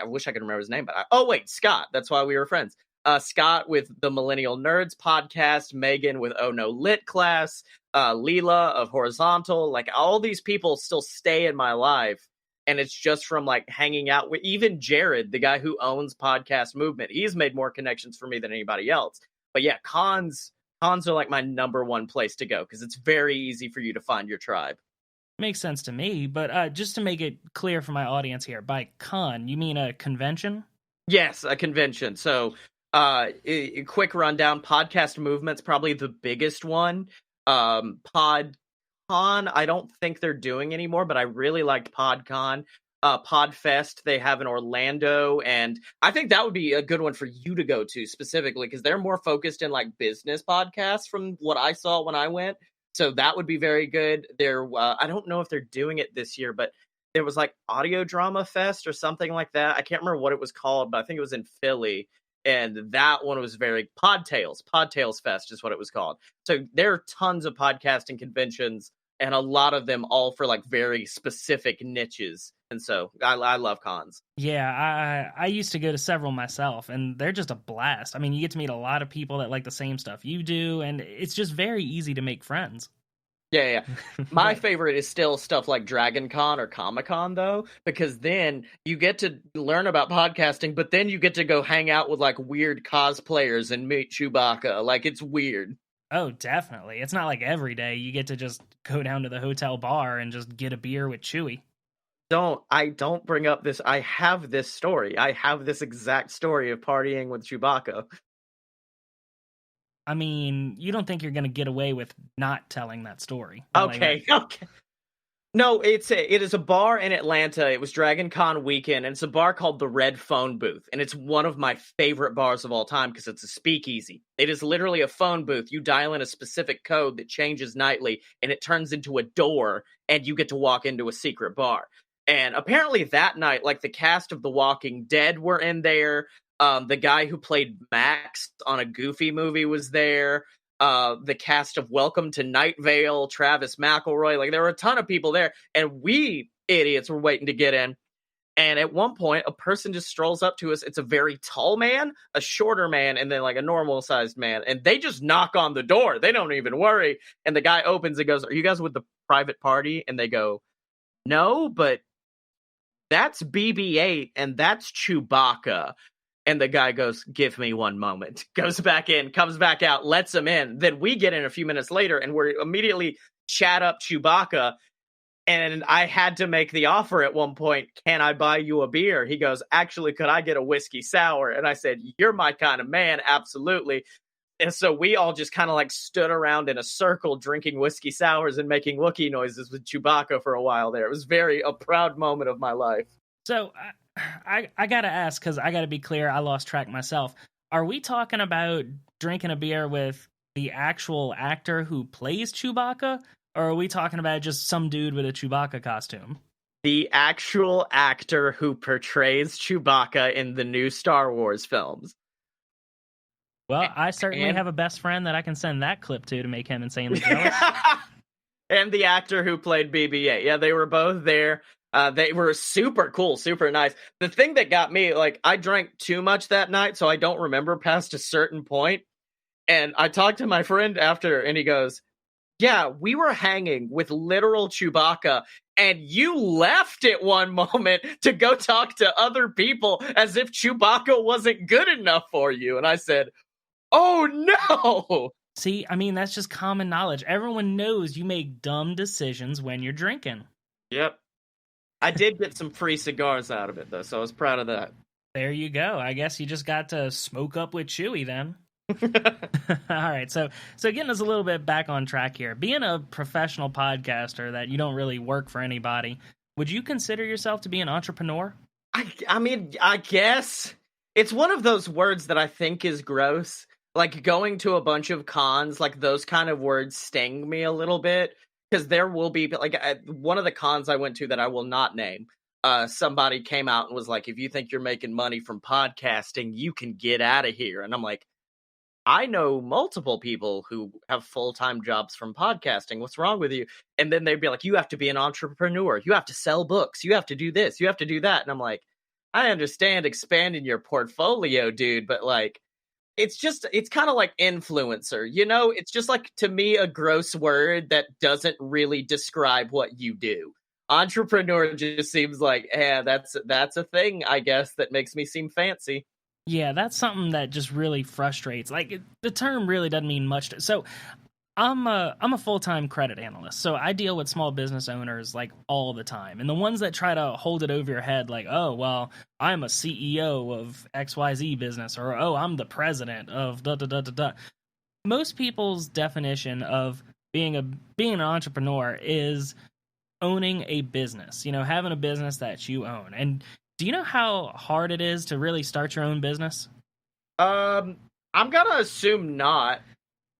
wish I could remember his name, but Scott. That's why we were friends. Scott with the Millennial Nerds podcast, Megan with Oh No Lit Class, Leela of Horizontal. Like, all these people still stay in my life. And it's just from like hanging out with even Jared, the guy who owns Podcast Movement. He's made more connections for me than anybody else. But yeah, cons are like my number one place to go because it's very easy for you to find your tribe. Makes sense to me, but just to make it clear for my audience here, by con, you mean a convention? Yes, a convention. So, a quick rundown. Podcast Movement's probably the biggest one. PodCon, I don't think they're doing anymore, but I really liked PodCon. PodFest, they have in Orlando, and I think that would be a good one for you to go to specifically because they're more focused in like business podcasts from what I saw when I went. So that would be very good. I don't know if they're doing it this year, but there was like Audio Drama Fest or something like that. I can't remember what it was called, but I think it was in Philly. And that one was very Podtails Fest is what it was called. So there are tons of podcasting conventions and a lot of them all for like very specific niches. And so I love cons. Yeah, I used to go to several myself, and they're just a blast. I mean, you get to meet a lot of people that like the same stuff you do, and it's just very easy to make friends. Yeah. My favorite is still stuff like Dragon Con or Comic Con, though, because then you get to learn about podcasting, but then you get to go hang out with like weird cosplayers and meet Chewbacca. Like, it's weird. Oh, definitely. It's not like every day you get to just go down to the hotel bar and just get a beer with Chewie. Don't bring up this. I have this story. I have this exact story of partying with Chewbacca. I mean, you don't think you're going to get away with not telling that story. Okay. No, it is a bar in Atlanta. It was Dragon Con weekend, and it's a bar called the Red Phone Booth, and it's one of my favorite bars of all time because it's a speakeasy. It is literally a phone booth. You dial in a specific code that changes nightly, and it turns into a door, and you get to walk into a secret bar. And apparently that night, like the cast of The Walking Dead were in there. The guy who played Max on a Goofy movie was there. The cast of Welcome to Night Vale, Travis McElroy, like there were a ton of people there, and we idiots were waiting to get in. And at one point, a person just strolls up to us. It's a very tall man, a shorter man, and then like a normal sized man. And they just knock on the door. They don't even worry. And the guy opens and goes, "Are you guys with the private party?" And they go, "No, but that's BB-8 and that's Chewbacca." And the guy goes, "Give me one moment." Goes back in, comes back out, lets him in. Then we get in a few minutes later, and we're immediately chat up Chewbacca. And I had to make the offer at one point, "Can I buy you a beer?" He goes, "Actually, could I get a whiskey sour?" And I said, "You're my kind of man, absolutely." And so we all just kind of like stood around in a circle drinking whiskey sours and making Wookiee noises with Chewbacca for a while there. It was a proud moment of my life. So I gotta ask, because I gotta be clear, I lost track myself. Are we talking about drinking a beer with the actual actor who plays Chewbacca, or are we talking about just some dude with a Chewbacca costume? The actual actor who portrays Chewbacca in the new Star Wars films. Well, I certainly have a best friend that I can send that clip to make him insanely jealous. And the actor who played BB-8. Yeah, they were both there. They were super cool, super nice. The thing that got me, like, I drank too much that night, so I don't remember past a certain point. And I talked to my friend after, and he goes, "Yeah, we were hanging with literal Chewbacca, and you left at one moment to go talk to other people as if Chewbacca wasn't good enough for you." And I said, "Oh, no!" See, I mean, that's just common knowledge. Everyone knows you make dumb decisions when you're drinking. Yep. I did get some free cigars out of it, though, so I was proud of that. There you go. I guess you just got to smoke up with Chewie then. All right, so getting us a little bit back on track here. Being a professional podcaster that you don't really work for anybody, would you consider yourself to be an entrepreneur? I mean, I guess. It's one of those words that I think is gross. Like, going to a bunch of cons, like, those kind of words sting me a little bit. Because there will be, like, one of the cons I went to that I will not name, somebody came out and was like, "If you think you're making money from podcasting, you can get out of here." And I'm like, I know multiple people who have full-time jobs from podcasting. What's wrong with you? And then they'd be like, "You have to be an entrepreneur. You have to sell books. You have to do this. You have to do that." And I'm like, I understand expanding your portfolio, dude, but like, it's kind of like influencer, you know? It's just like, to me, a gross word that doesn't really describe what you do. Entrepreneur just seems like, yeah, that's a thing, I guess, that makes me seem fancy. Yeah, that's something that just really frustrates. Like the term really doesn't mean much. So I'm a full-time credit analyst, so I deal with small business owners like all the time. And the ones that try to hold it over your head like, "Oh, well, I'm a CEO of XYZ business," or "Oh, I'm the president of da da da da da." Most people's definition of being an entrepreneur is owning a business, having a business that you own. And do you know how hard it is to really start your own business? I'm gonna assume not.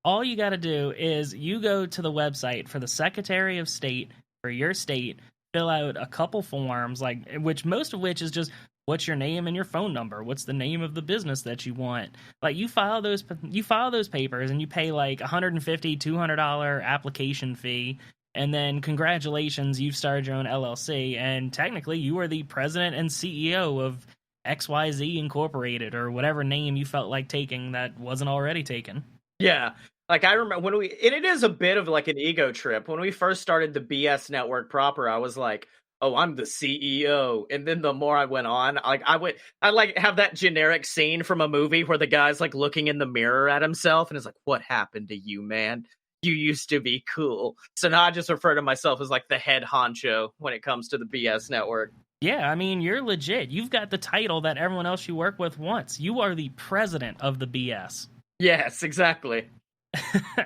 All you got to do is you go to the website for the Secretary of State for your state, fill out a couple forms, like which most of which is just what's your name and your phone number, what's the name of the business that you want. Like you file those papers and you pay like $150, $200 application fee. And then congratulations, you've started your own LLC, and technically you are the president and CEO of XYZ Incorporated, or whatever name you felt like taking that wasn't already taken. Yeah. Like I remember and it is a bit of like an ego trip. When we first started the BS network proper, I was like, "Oh, I'm the CEO." And then the more I went on, like I like have that generic scene from a movie where the guy's like looking in the mirror at himself and is like, "What happened to you, man? You used to be cool." So now I just refer to myself as like the head honcho when it comes to the BS network. Yeah, I mean, you're legit. You've got the title that everyone else you work with wants. You are the president of the BS. Yes, exactly.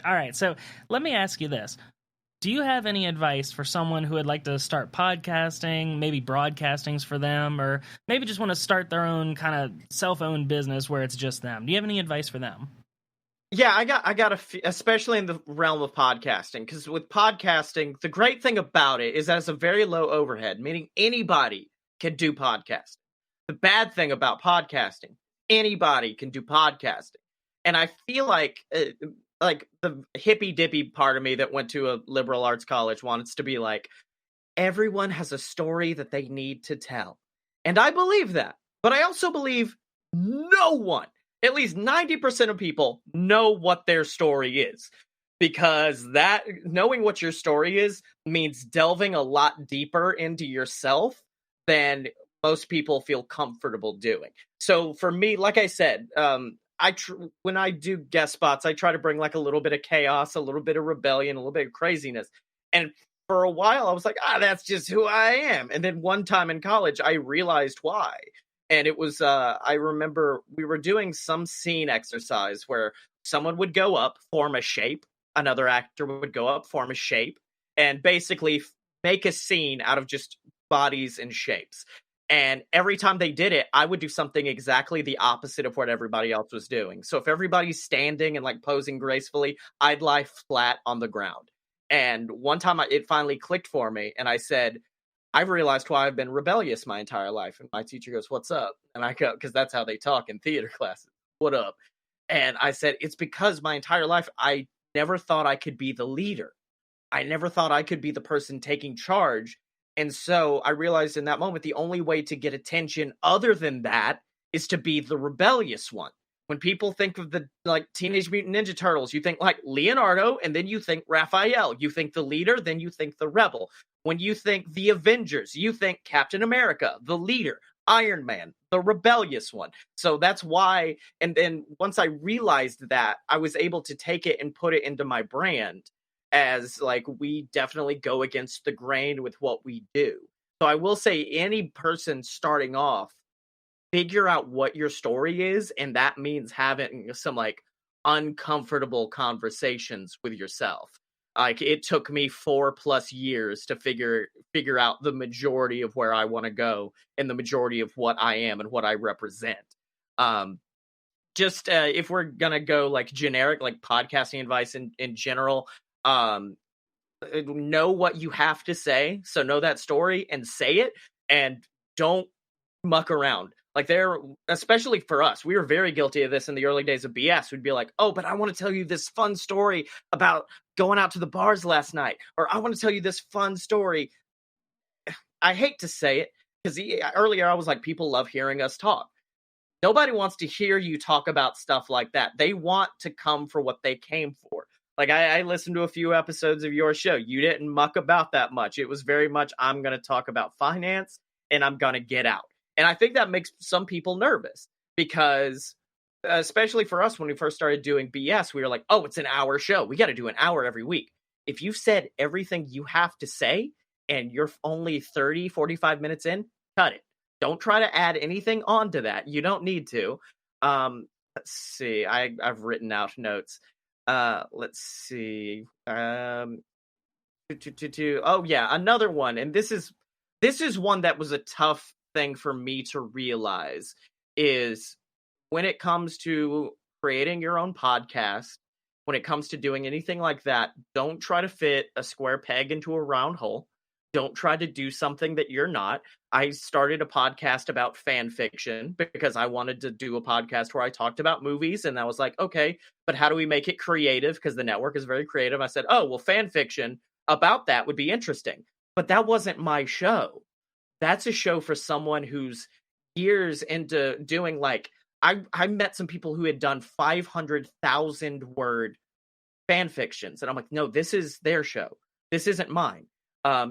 All right, so let me ask you this. Do you have any advice for someone who would like to start podcasting, maybe broadcasting's for them, or maybe just want to start their own kind of self-owned business where it's just them? Do you have any advice for them? Yeah, I got especially in the realm of podcasting, because with podcasting, the great thing about it is that it's a very low overhead, meaning anybody can do podcasting. The bad thing about podcasting, anybody can do podcasting. And I feel like the hippy dippy part of me that went to a liberal arts college wants to be like, everyone has a story that they need to tell. And I believe that. But I also believe no one, at least 90% of people, know what their story is. Because that knowing what your story is means delving a lot deeper into yourself than most people feel comfortable doing. So for me, like I said, when I do guest spots, I try to bring like a little bit of chaos, a little bit of rebellion, a little bit of craziness. And for a while, I was like, that's just who I am. And then one time in college, I realized why. And it was, I remember we were doing some scene exercise where someone would go up, form a shape. Another actor would go up, form a shape, and basically make a scene out of just bodies and shapes. And every time they did it, I would do something exactly the opposite of what everybody else was doing. So if everybody's standing and like posing gracefully, I'd lie flat on the ground. And one time it finally clicked for me, and I said, I've realized why I've been rebellious my entire life. And my teacher goes, "What's up?" And I go, because that's how they talk in theater classes. "What up?" And I said, it's because my entire life, I never thought I could be the leader. I never thought I could be the person taking charge. And so I realized in that moment, the only way to get attention other than that is to be the rebellious one. When people think of the like Teenage Mutant Ninja Turtles, you think like Leonardo, and then you think Raphael. You think the leader, then you think the rebel. When you think the Avengers, you think Captain America, the leader, Iron Man, the rebellious one. So that's why, and then once I realized that, I was able to take it and put it into my brand as like, we definitely go against the grain with what we do. So I will say, any person starting off, figure out what your story is, and that means having some like uncomfortable conversations with yourself. Like it took me 4+ years to figure out the majority of where I want to go and the majority of what I am and what I represent. If we're gonna go like generic, like podcasting advice in general, know what you have to say. So know that story and say it, and don't muck around. Like especially for us, we were very guilty of this in the early days of BS. We'd be like, "Oh, but I want to tell you this fun story about going out to the bars last night," or "I want to tell you this fun story." I hate to say it, because earlier I was like, people love hearing us talk. Nobody wants to hear you talk about stuff like that. They want to come for what they came for. Like, I listened to a few episodes of your show. You didn't muck about that much. It was very much, I'm going to talk about finance and I'm going to get out. And I think that makes some people nervous because, especially for us, when we first started doing BS, we were like, oh, it's an hour show. We got to do an hour every week. If you've said everything you have to say and you're only 30, 45 minutes in, cut it. Don't try to add anything onto that. You don't need to. Let's see. I've written out notes. Let's see. Oh yeah, another one. And this is one that was a tough thing for me to realize is when it comes to creating your own podcast, when it comes to doing anything like that, don't try to fit a square peg into a round hole. Don't try to do something that you're not. I started a podcast about fan fiction because I wanted to do a podcast where I talked about movies. And I was like, okay, but how do we make it creative? Because the network is very creative. I said, oh, well, fan fiction about that would be interesting. But that wasn't my show. That's a show for someone who's years into doing, like, I met some people who had done 500,000 word fan fictions. And I'm like, no, this is their show. This isn't mine.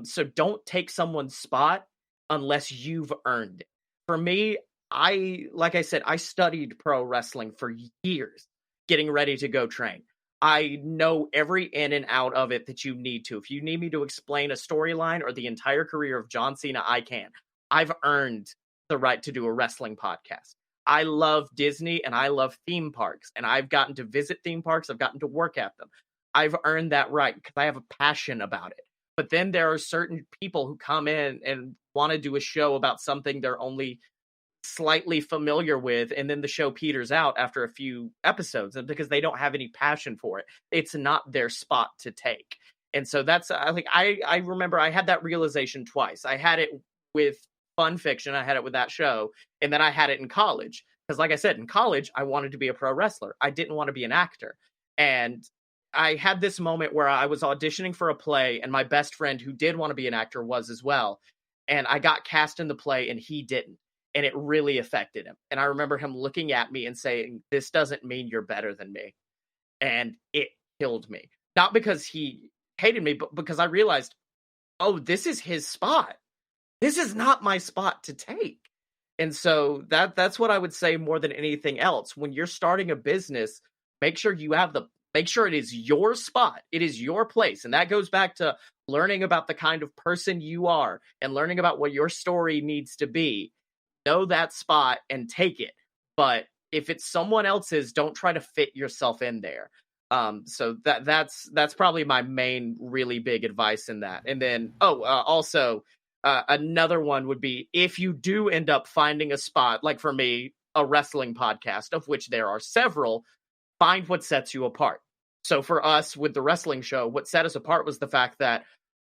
So don't take someone's spot unless you've earned it. For me, like I said, I studied pro wrestling for years, getting ready to go train. I know every in and out of it that you need to. If you need me to explain a storyline or the entire career of John Cena, I can. I've earned the right to do a wrestling podcast. I love Disney and I love theme parks, and I've gotten to visit theme parks. I've gotten to work at them. I've earned that right because I have a passion about it. But then there are certain people who come in and want to do a show about something they're only slightly familiar with, and then the show peters out after a few episodes, and because they don't have any passion for it, it's not their spot to take. And so that's, I remember I had that realization twice. I had it with fun fiction, I had it with that show, and then I had it in college. Because like I said, in college, I wanted to be a pro wrestler. I didn't want to be an actor. And I had this moment where I was auditioning for a play, and my best friend who did want to be an actor was as well. And I got cast in the play and he didn't. And it really affected him. And I remember him looking at me and saying, this doesn't mean you're better than me. And it killed me. Not because he hated me, but because I realized, oh, this is his spot. This is not my spot to take. And so that's what I would say more than anything else. When you're starting a business, make sure it is your spot. It is your place. And that goes back to learning about the kind of person you are and learning about what your story needs to be. Know that spot and take it. But if it's someone else's, don't try to fit yourself in there. So that's probably my main really big advice in that. And then, also another one would be, if you do end up finding a spot, like for me, a wrestling podcast, of which there are several, find what sets you apart. So for us with the wrestling show, what set us apart was the fact that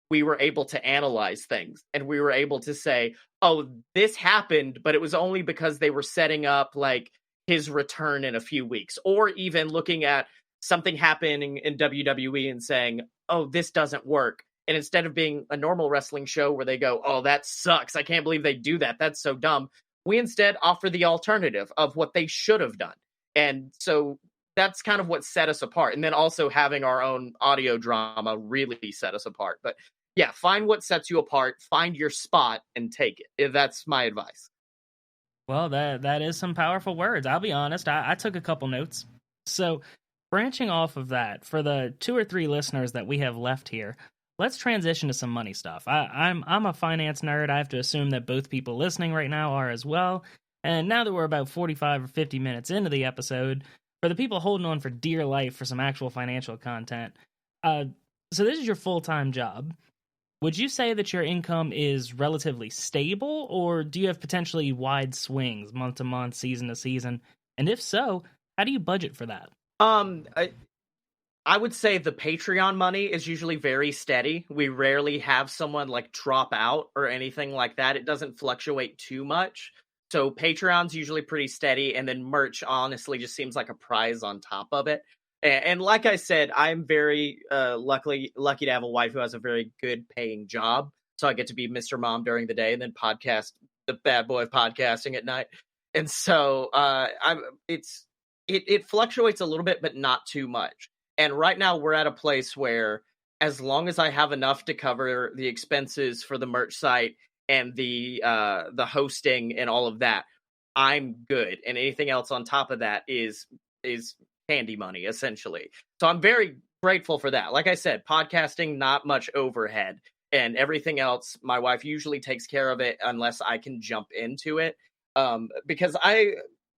we were able to analyze things, and we were able to say, oh, this happened, but it was only because they were setting up like his return in a few weeks, or even looking at something happening in WWE and saying, oh, this doesn't work. And instead of being a normal wrestling show where they go, oh, that sucks, I can't believe they do that, that's so dumb, we instead offer the alternative of what they should have done. And so that's kind of what set us apart. And then also having our own audio drama really set us apart. But yeah, find what sets you apart, find your spot, and take it. That's my advice. Well, that is some powerful words. I'll be honest, I took a couple notes. So branching off of that, for the 2 or 3 listeners that we have left here, let's transition to some money stuff. I'm a finance nerd. I have to assume that both people listening right now are as well. And now that we're about 45 or 50 minutes into the episode, for the people holding on for dear life for some actual financial content, so this is your full-time job. Would you say that your income is relatively stable, or do you have potentially wide swings month to month, season to season? And if so, how do you budget for that? I would say the Patreon money is usually very steady. We rarely have someone like drop out or anything like that. It doesn't fluctuate too much. So Patreon's usually pretty steady, and then merch honestly just seems like a prize on top of it. And like I said, I'm very lucky to have a wife who has a very good paying job. So I get to be Mr. Mom during the day and then podcast, the bad boy of podcasting at night. And so it fluctuates a little bit, but not too much. And right now we're at a place where as long as I have enough to cover the expenses for the merch site and the hosting and all of that, I'm good. And anything else on top of that is candy money, essentially. So I'm very grateful for that. Like I said, podcasting, not much overhead. And everything else, my wife usually takes care of it unless I can jump into it. Because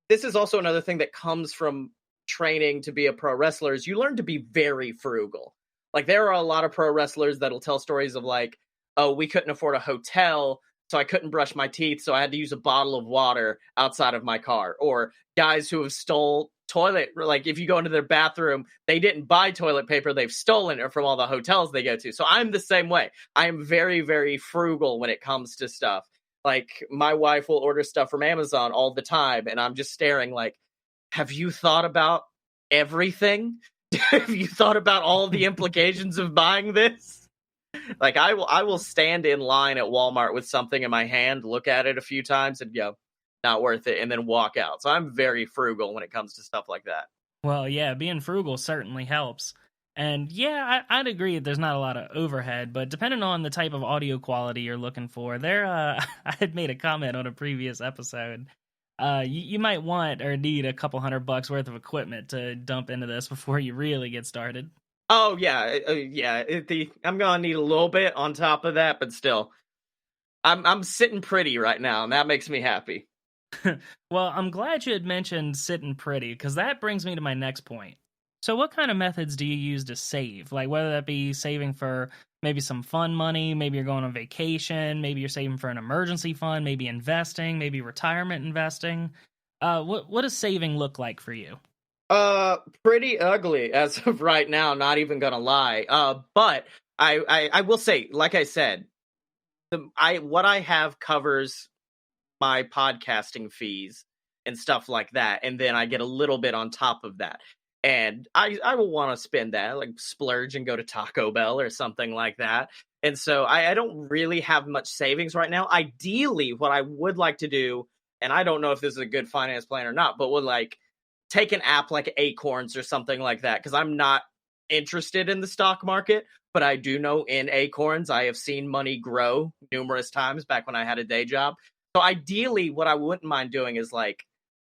this is also another thing that comes from training to be a pro wrestler is you learn to be very frugal. Like there are a lot of pro wrestlers that'll tell stories of like, oh, we couldn't afford a hotel, so I couldn't brush my teeth, so I had to use a bottle of water outside of my car. Or guys who have stole toilet, like if you go into their bathroom, they didn't buy toilet paper, they've stolen it from all the hotels they go to. So I'm the same way. I am very, very frugal when it comes to stuff. Like my wife will order stuff from Amazon all the time, and I'm just staring like, have you thought about everything? Have you thought about all the implications of buying this? Like I will stand in line at Walmart with something in my hand, look at it a few times and go, not worth it, and then walk out. So I'm very frugal when it comes to stuff like that. Well, yeah, being frugal certainly helps. And yeah, I'd agree that there's not a lot of overhead, but depending on the type of audio quality you're looking for, I had made a comment on a previous episode. You might want or need a couple $100 worth of equipment to dump into this before you really get started. Oh yeah, yeah. I'm gonna need a little bit on top of that, but still, I'm sitting pretty right now, and that makes me happy. Well, I'm glad you had mentioned sitting pretty, because that brings me to my next point. So what kind of methods do you use to save? Like whether that be saving for maybe some fun money, maybe you're going on vacation, maybe you're saving for an emergency fund, maybe investing, maybe retirement investing. What does saving look like for you? Pretty ugly as of right now, not even gonna lie. But I will say, like I said, what I have covers my podcasting fees and stuff like that, and then I get a little bit on top of that. And I will want to spend that, like splurge and go to Taco Bell or something like that. And so I don't really have much savings right now. Ideally, what I would like to do, and I don't know if this is a good finance plan or not, but would like take an app like Acorns or something like that, because I'm not interested in the stock market, but I do know in Acorns I have seen money grow numerous times back when I had a day job. So ideally, what I wouldn't mind doing is like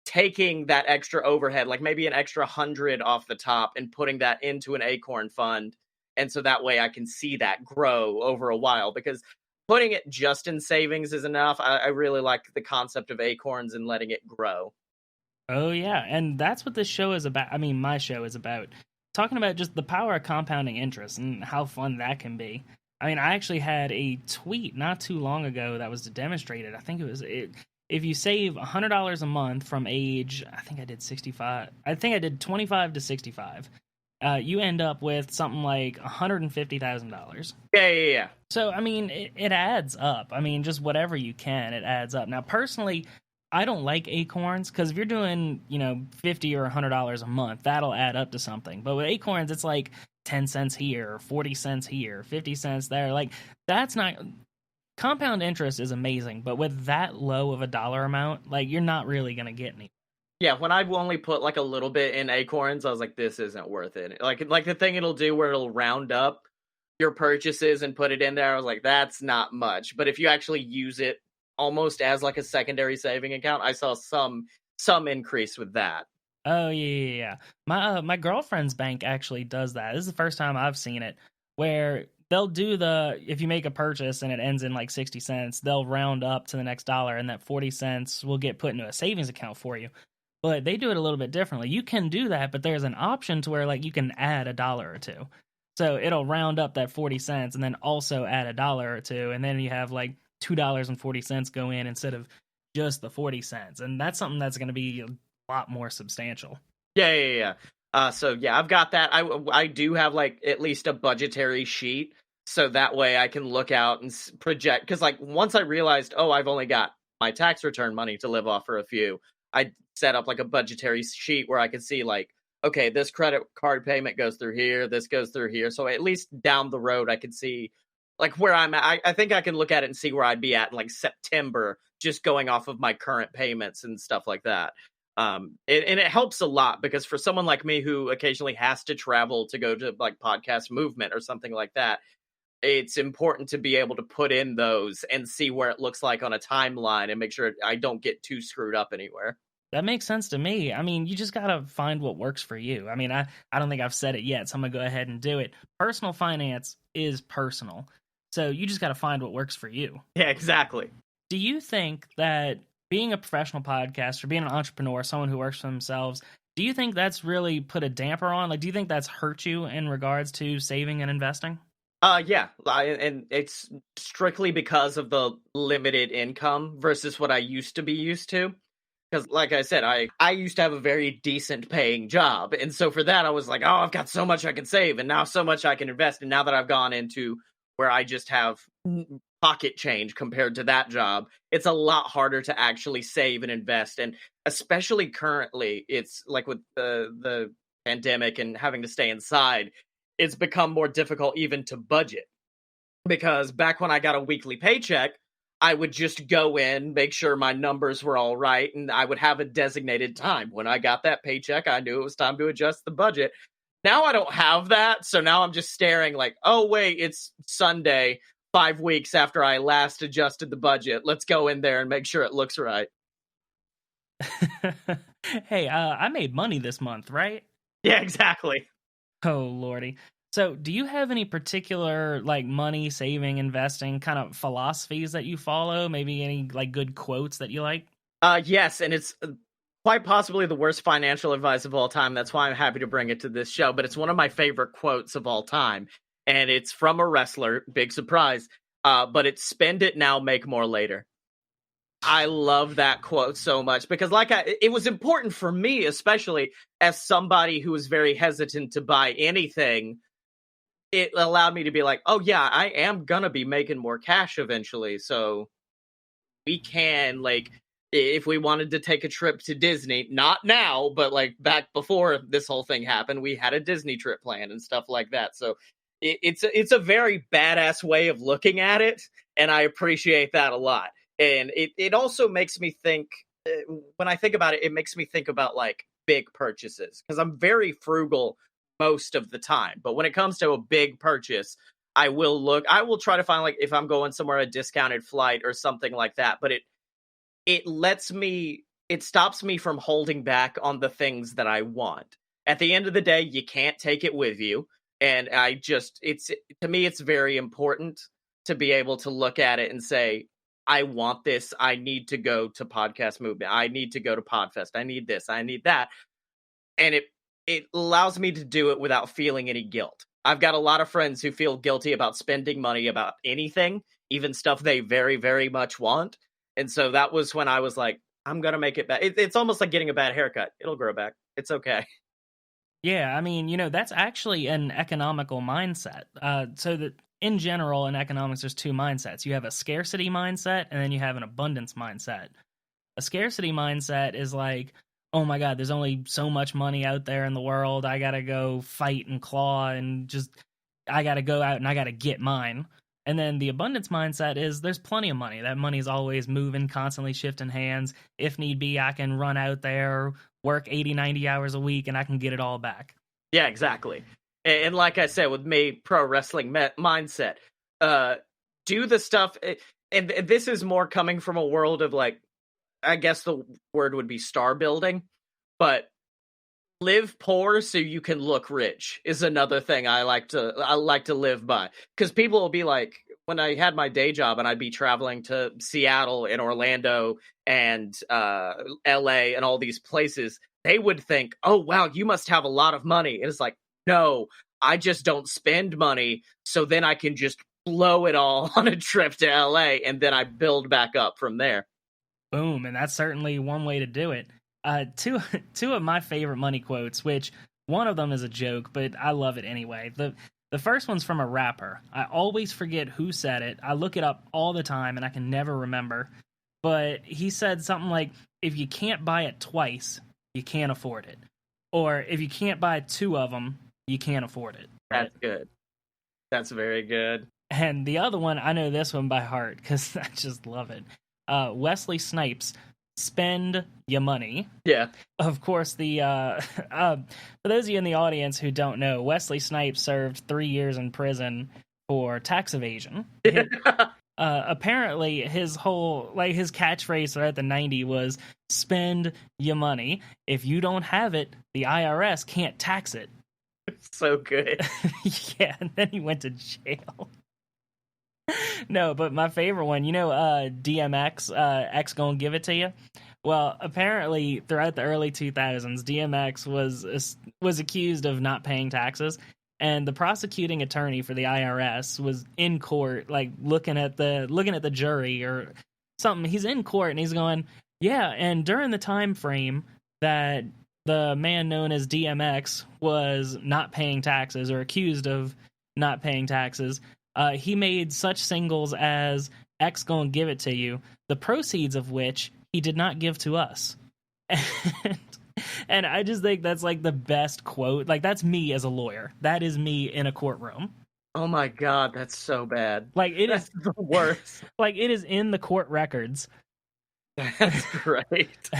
taking that extra overhead, like maybe an extra 100 off the top and putting that into an Acorn fund. And so that way I can see that grow over a while, because putting it just in savings is enough. I really like the concept of Acorns and letting it grow. Oh, yeah. And that's what this show is about. I mean, my show is about talking about just the power of compounding interest and how fun that can be. I mean, I actually had a tweet not too long ago that was to demonstrate it. I think if you save $100 a month from age, I think I did 65. I think I did 25 to 65. You end up with something like $150,000. Yeah. So, I mean, it adds up. I mean, just whatever you can, it adds up. Now, personally, I don't like Acorns, because if you're doing, $50 or $100 a month, that'll add up to something. But with Acorns, it's like 10 cents here, 40 cents here, 50 cents there. Like, that's not... Compound interest is amazing, but with that low of a dollar amount, like, you're not really going to get any. Yeah, when I've only put like a little bit in Acorns, I was like, this isn't worth it. Like the thing it'll do where it'll round up your purchases and put it in there, I was like, that's not much. But if you actually use it almost as like a secondary saving account, I saw some increase with that. Oh yeah. My girlfriend's bank actually does that. This is the first time I've seen it, where they'll do if you make a purchase and it ends in like 60 cents, they'll round up to the next dollar, and that 40 cents will get put into a savings account for you. But they do it a little bit differently. You can do that, but there's an option to where like you can add a dollar or two. So it'll round up that 40 cents and then also add a dollar or two, and then you have like $2.40 go in instead of just the 40 cents. And that's something that's going to be a lot more substantial. Yeah. So yeah, I've got that. I do have like at least a budgetary sheet, so that way I can look out and project. Because like once I realized, I've only got my tax return money to live off for a few, I set up like a budgetary sheet where I could see like, okay, this credit card payment goes through here, this goes through here. So at least down the road, I could see like where I'm at. I think I can look at it and see where I'd be at in like September, just going off of my current payments and stuff like that. And it helps a lot because for someone like me who occasionally has to travel to go to like podcast movement or something like that, it's important to be able to put in those and see where it looks like on a timeline and make sure I don't get too screwed up anywhere. That makes sense to me. I mean, you just got to find what works for you. I mean, I don't think I've said it yet, so I'm going to go ahead and do it. Personal finance is personal. So you just got to find what works for you. Yeah, exactly. Do you think that being a professional podcaster, being an entrepreneur, someone who works for themselves, do you think that's really put a damper on? Like, do you think that's hurt you in regards to saving and investing? Yeah, and it's strictly because of the limited income versus what I used to be used to. Because, like I said, I used to have a very decent paying job. And so for that, I was like, oh, I've got so much I can save and now so much I can invest. And now that I've gone into where I just have pocket change compared to that job, it's a lot harder to actually save and invest. And especially currently, it's like with the pandemic and having to stay inside, it's become more difficult even to budget. Because back when I got a weekly paycheck, I would just go in, make sure my numbers were all right, and I would have a designated time. When I got that paycheck, I knew it was time to adjust the budget. Now I don't have that, so now I'm just staring like, oh, wait, it's Sunday, 5 weeks after I last adjusted the budget. Let's go in there and make sure it looks right. Hey, I made money this month, right? Yeah, exactly. Oh, Lordy. So, do you have any particular like money saving, investing kind of philosophies that you follow? Maybe any like good quotes that you like? Yes, and it's quite possibly the worst financial advice of all time. That's why I'm happy to bring it to this show. But it's one of my favorite quotes of all time, and it's from a wrestler. Big surprise. But it's "Spend it now, make more later." I love that quote so much because, it was important for me, especially as somebody who was very hesitant to buy anything. It allowed me to be like, oh yeah, I am gonna be making more cash eventually. So we can, like, if we wanted to take a trip to Disney, not now, but like back before this whole thing happened, we had a Disney trip planned and stuff like that. So it's a very badass way of looking at it. And I appreciate that a lot. And it also makes me think, when I think about it, it makes me think about like big purchases because I'm very frugal most of the time. But when it comes to a big purchase, I will try to find, like, if I'm going somewhere, a discounted flight or something like that. But it stops me from holding back on the things that I want. At the end of the day, you can't take it with you. And to me, it's very important to be able to look at it and say, I want this. I need to go to Podcast Movement. I need to go to Podfest. I need this. I need that. And it allows me to do it without feeling any guilt. I've got a lot of friends who feel guilty about spending money about anything, even stuff they very, very much want. And so that was when I was like, I'm going to make it back. It's almost like getting a bad haircut. It'll grow back. It's okay. Yeah, I mean, that's actually an economical mindset. So that in general, in economics, there's two mindsets. You have a scarcity mindset, and then you have an abundance mindset. A scarcity mindset is like, oh my God, there's only so much money out there in the world. I got to go fight and claw and I got to go out and I got to get mine. And then the abundance mindset is there's plenty of money. That money is always moving, constantly shifting hands. If need be, I can run out there, work 80, 90 hours a week, and I can get it all back. Yeah, exactly. And like I said, with me, pro wrestling mindset, do the stuff. And this is more coming from a world of, like, I guess the word would be star building, but live poor so you can look rich is another thing I like to live by. Because people will be like, when I had my day job and I'd be traveling to Seattle and Orlando and LA and all these places, they would think, oh wow, you must have a lot of money. And it's like, no, I just don't spend money, so then I can just blow it all on a trip to LA and then I build back up from there. Boom, and that's certainly one way to do it. Two of my favorite money quotes, which one of them is a joke, but I love it anyway. The first one's from a rapper. I always forget who said it. I look it up all the time, and I can never remember. But he said something like, if you can't buy it twice, you can't afford it. Or if you can't buy two of them, you can't afford it. That's good. That's very good. And the other one, I know this one by heart, because I just love it. Wesley Snipes, spend your money. Yeah. Of course, the for those of you in the audience who don't know, Wesley Snipes served 3 years in prison for tax evasion. Apparently, his whole his catchphrase throughout the 90s was "spend your money. If you don't have it, the IRS can't tax it." So good. Yeah, and then he went to jail. No, but my favorite one, DMX, X gonna give it to you. Well, apparently, throughout the early 2000s, DMX was accused of not paying taxes, and the prosecuting attorney for the IRS was in court, looking at the jury or something. He's in court and he's going, "Yeah, and during the time frame that the man known as DMX was not paying taxes or accused of not paying taxes, he made such singles as X Gonna Give It To You, the proceeds of which he did not give to us." And I just think that's the best quote. That's me as a lawyer. That is me in a courtroom. Oh my God, that's so bad. That's the worst. It is in the court records. That's great.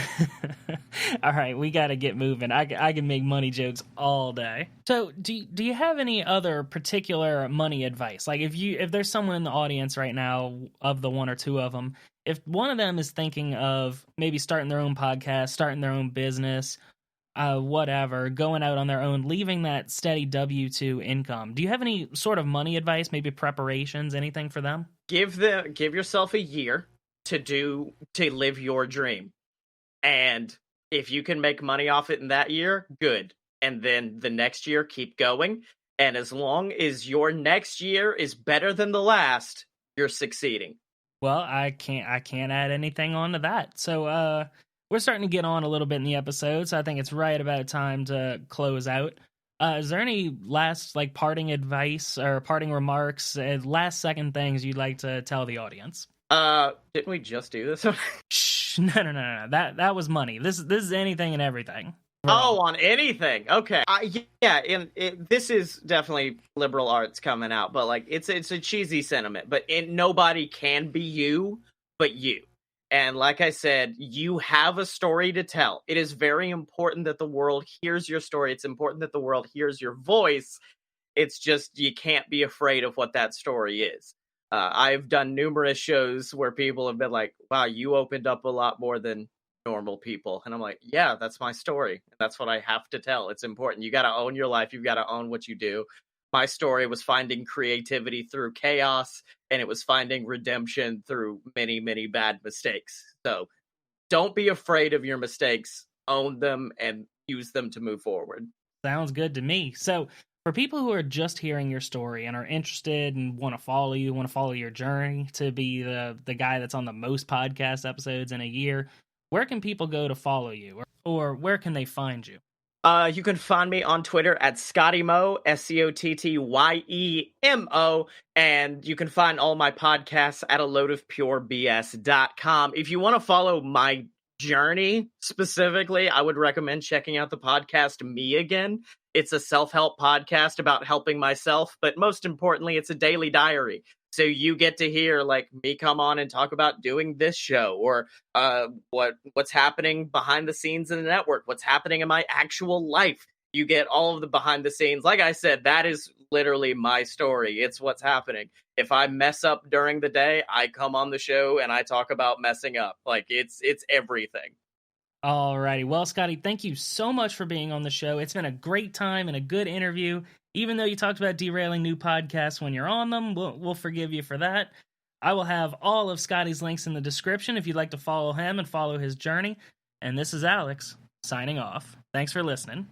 All right, we got to get moving. I can make money jokes all day. So, do you have any other particular money advice? If there's someone in the audience right now, of the one or two of them, if one of them is thinking of maybe starting their own podcast, starting their own business, whatever, going out on their own, leaving that steady W-2 income, do you have any sort of money advice, maybe preparations, anything for them? Give yourself a year to live your dream. And if you can make money off it in that year, good. And then the next year, keep going. And as long as your next year is better than the last, you're succeeding. Well, I can't add anything on to that. So we're starting to get on a little bit in the episode, so I think it's right about time to close out. Is there any last parting advice or parting remarks, last second things you'd like to tell the audience? Didn't we just do this? Shh, no. That was money. This is anything and everything. On anything. Okay. This is definitely liberal arts coming out, but it's a cheesy sentiment. But nobody can be you, but you. And like I said, you have a story to tell. It is very important that the world hears your story. It's important that the world hears your voice. It's just you can't be afraid of what that story is. I've done numerous shows where people have been like, "Wow, you opened up a lot more than normal people." And I'm like, yeah, that's my story. That's what I have to tell. It's important. You got to own your life. You've got to own what you do. My story was finding creativity through chaos, and it was finding redemption through many, many bad mistakes. So don't be afraid of your mistakes. Own them and use them to move forward. Sounds good to me. So for people who are just hearing your story and are interested and want to follow you, want to follow your journey to be the guy that's on the most podcast episodes in a year, where can people go to follow you, or where can they find you? You can find me on Twitter at Scotty Moore, SCOTTYEMO, and you can find all my podcasts at aloadofpurebs.com. If you want to follow my journey specifically, I would recommend checking out the podcast Me Again. It's a self-help podcast about helping myself, but most importantly, it's a daily diary. So you get to hear me come on and talk about doing this show, or what's happening behind the scenes in the network, what's happening in my actual life. You get all of the behind the scenes. Like I said, that is literally my story. It's what's happening. If I mess up during the day, I come on the show and I talk about messing up. It's everything. Alrighty. Well, Scotty, thank you so much for being on the show. It's been a great time and a good interview. Even though you talked about derailing new podcasts when you're on them, we'll forgive you for that. I will have all of Scotty's links in the description if you'd like to follow him and follow his journey. And this is Alex, signing off. Thanks for listening.